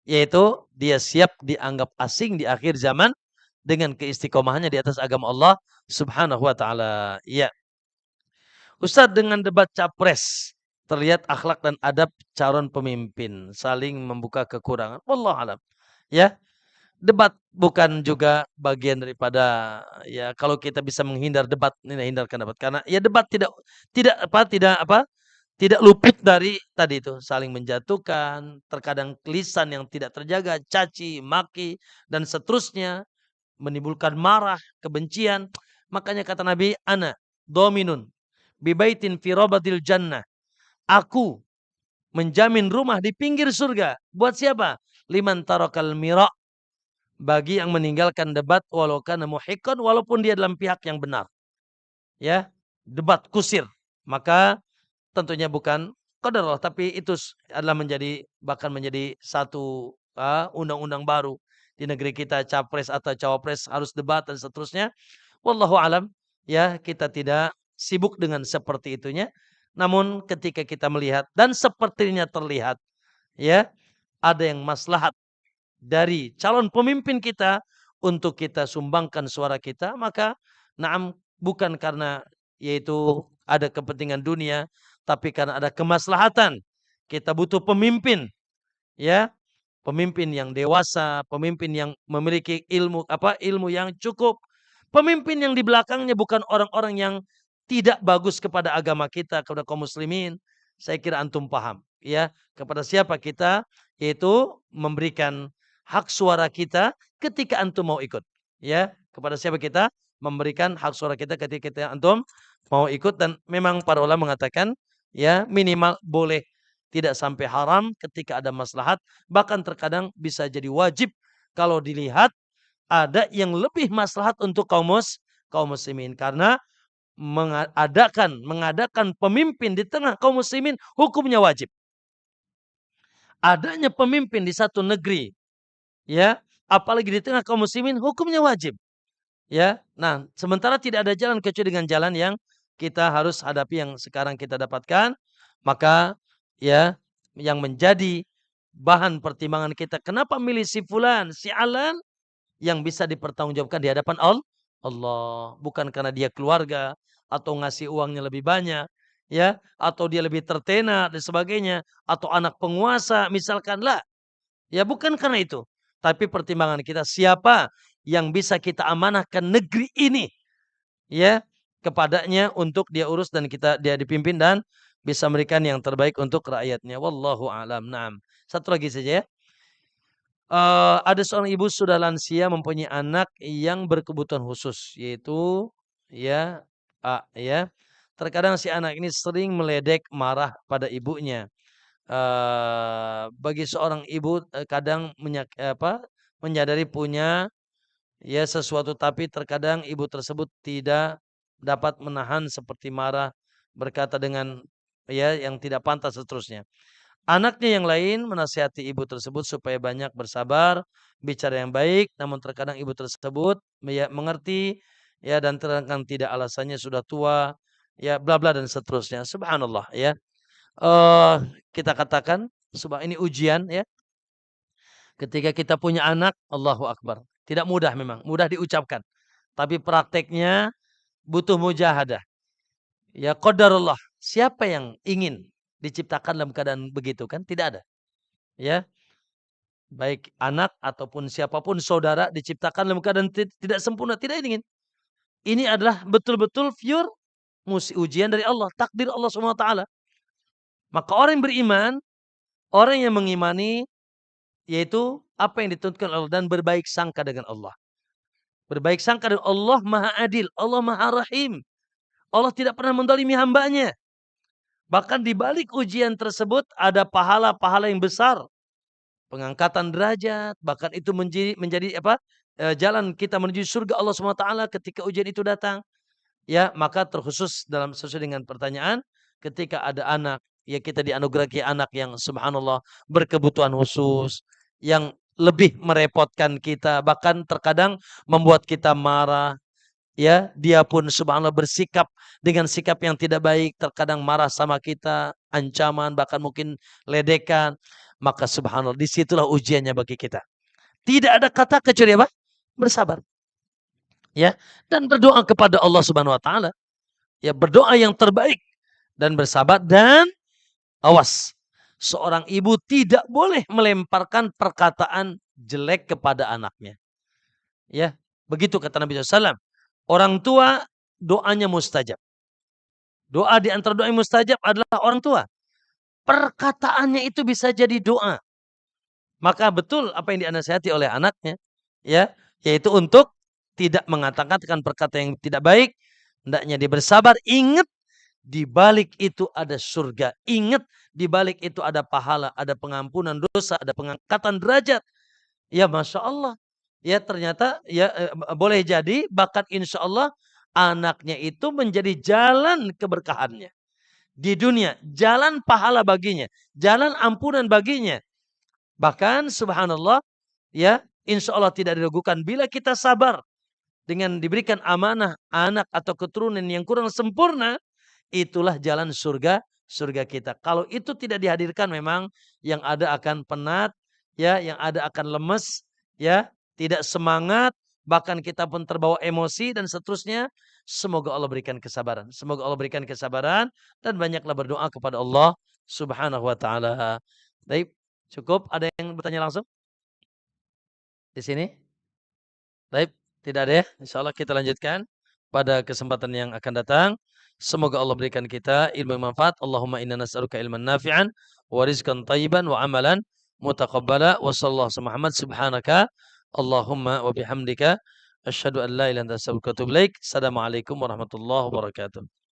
yaitu dia siap dianggap asing di akhir zaman dengan keistiqomahannya di atas agama Allah Subhanahu wa taala. Ya. Ustaz, dengan debat capres terlihat akhlak dan adab calon pemimpin saling membuka kekurangan. Wallahu alam. Ya, debat bukan juga bagian daripada, ya, kalau kita bisa menghindar debat, ini hindarkan debat karena ya debat tidak luput dari tadi itu saling menjatuhkan, terkadang lisan yang tidak terjaga, caci, maki dan seterusnya, menimbulkan marah, kebencian. Makanya kata Nabi, ana dominun bibaitin fi rabatil jannah. Aku menjamin rumah di pinggir surga. Buat siapa? Liman tarakal mira, bagi yang meninggalkan debat walau kana muhiqqan, walaupun dia dalam pihak yang benar. Ya, debat kusir. Maka tentunya bukan qadarullah, tapi itu adalah bahkan menjadi satu undang-undang baru di negeri kita, capres atau cawapres harus debat dan seterusnya. Wallahu alam, ya, kita tidak sibuk dengan seperti itunya. Namun ketika kita melihat dan sepertinya terlihat, ya, ada yang maslahat dari calon pemimpin kita untuk kita sumbangkan suara kita, maka na'am, bukan karena yaitu ada kepentingan dunia, tapi karena ada kemaslahatan. Kita butuh pemimpin, ya, pemimpin yang dewasa, pemimpin yang memiliki ilmu yang cukup, pemimpin yang di belakangnya bukan orang-orang yang tidak bagus kepada agama kita, kepada kaum muslimin. Saya kira antum paham, ya, kepada siapa kita yaitu memberikan hak suara kita ketika antum mau ikut, ya, kepada siapa kita memberikan hak suara kita ketika antum mau ikut. Dan memang para ulama mengatakan, ya, minimal boleh tidak sampai haram ketika ada maslahat, bahkan terkadang bisa jadi wajib kalau dilihat ada yang lebih maslahat untuk kaum muslimin, karena mengadakan pemimpin di tengah kaum muslimin hukumnya wajib. Adanya pemimpin di satu negeri, ya, apalagi di tengah kaum muslimin, hukumnya wajib. Ya. Nah, sementara tidak ada jalan kecuali dengan jalan yang kita harus hadapi yang sekarang kita dapatkan, maka, ya, yang menjadi bahan pertimbangan kita kenapa milih si fulan, si alan, yang bisa dipertanggungjawabkan di hadapan Allah, bukan karena dia keluarga atau ngasih uangnya lebih banyak, ya, atau dia lebih tertena dan sebagainya, atau anak penguasa misalkan, lah. Ya, bukan karena itu. Tapi pertimbangan kita siapa yang bisa kita amanahkan negeri ini, ya, kepadanya untuk dia urus dan dia dipimpin dan bisa memberikan yang terbaik untuk rakyatnya. Wallahu a'lam. Naam. Satu lagi saja, ya. Ada seorang ibu sudah lansia mempunyai anak yang berkebutuhan khusus, yaitu, ya, ya. Terkadang si anak ini sering meledek, marah pada ibunya. Bagi seorang ibu, kadang menyadari punya, ya, sesuatu, tapi terkadang ibu tersebut tidak dapat menahan seperti marah, berkata dengan, ya, yang tidak pantas seterusnya. Anaknya yang lain menasihati ibu tersebut supaya banyak bersabar, bicara yang baik, namun terkadang ibu tersebut, ya, mengerti, ya, dan terkadang tidak, alasannya sudah tua, ya, bla bla dan seterusnya. Subhanallah, ya. Eh kita katakan ini ujian, ya. Ketika kita punya anak, Allahu Akbar. Tidak mudah memang, mudah diucapkan. Tapi prakteknya butuh mujahadah. Ya, qadarullah. Siapa yang ingin diciptakan dalam keadaan begitu, kan? Tidak ada. Ya, baik anak ataupun siapapun saudara diciptakan dalam keadaan tidak sempurna, tidak ingin. Ini adalah betul-betul pure ujian dari Allah, takdir Allah Subhanahu wa taala. Maka orang yang beriman, orang yang mengimani, yaitu apa yang dituntutkan Allah dan berbaik sangka dengan Allah. Berbaik sangka dengan Allah, Maha Adil, Allah Maha Rahim. Allah tidak pernah mendolimi hambanya. Bahkan di balik ujian tersebut ada pahala-pahala yang besar. pengangkatan derajat, bahkan itu menjadi apa, jalan kita menuju surga Allah Subhanahu wa taala ketika ujian itu datang. Ya, maka terkhusus dalam sesuai dengan pertanyaan, ketika ada anak, ya kita dianugerahi anak yang subhanallah berkebutuhan khusus, yang lebih merepotkan kita, bahkan terkadang membuat kita marah, ya, dia pun subhanallah bersikap dengan sikap yang tidak baik, terkadang marah sama kita, ancaman, bahkan mungkin ledekan, maka subhanallah disitulah ujiannya bagi kita. Tidak ada kata kecuali apa? Bersabar. Ya, dan berdoa kepada Allah Subhanahu wa taala. Ya, berdoa yang terbaik dan bersabar, dan awas, seorang ibu tidak boleh melemparkan perkataan jelek kepada anaknya. Ya, begitu kata Nabi SAW. Orang tua doanya mustajab. Doa di antara doa yang mustajab adalah orang tua. Perkataannya itu bisa jadi doa. Maka betul apa yang dinasihati oleh anaknya, ya, yaitu untuk tidak mengatakan perkataan yang tidak baik, hendaknya dia bersabar. Ingat, di balik itu ada surga. Ingat, di balik itu ada pahala, ada pengampunan dosa, ada pengangkatan derajat. Ya, Masya Allah. Ya, ternyata ya boleh jadi bahkan insya Allah anaknya itu menjadi jalan keberkahannya di dunia, jalan pahala baginya, jalan ampunan baginya. Bahkan subhanallah, ya, insya Allah tidak diragukan bila kita sabar dengan diberikan amanah anak atau keturunan yang kurang sempurna, itulah jalan surga kita. Kalau itu tidak dihadirkan, memang yang ada akan penat, ya, yang ada akan lemes, ya, tidak semangat, bahkan kita pun terbawa emosi dan seterusnya. Semoga Allah berikan kesabaran. Semoga Allah berikan kesabaran dan banyaklah berdoa kepada Allah Subhanahu wa taala. Baik, cukup. Ada yang bertanya langsung di sini? Baik, tidak ada ya. Insyaallah kita lanjutkan pada kesempatan yang akan datang. Semoga Allah berikan kita ilmu yang manfaat. Allahumma inna nas'aluka ilman nafi'an wa rizqan thayyiban wa amalan mutaqabbala wa sallallahu alaihi Muhammad subhanaka Allahumma wa bihamdika asyhadu an la ilaha illa anta astaghfiruka wa atubu ilaik. Assalamualaikum warahmatullahi wabarakatuh.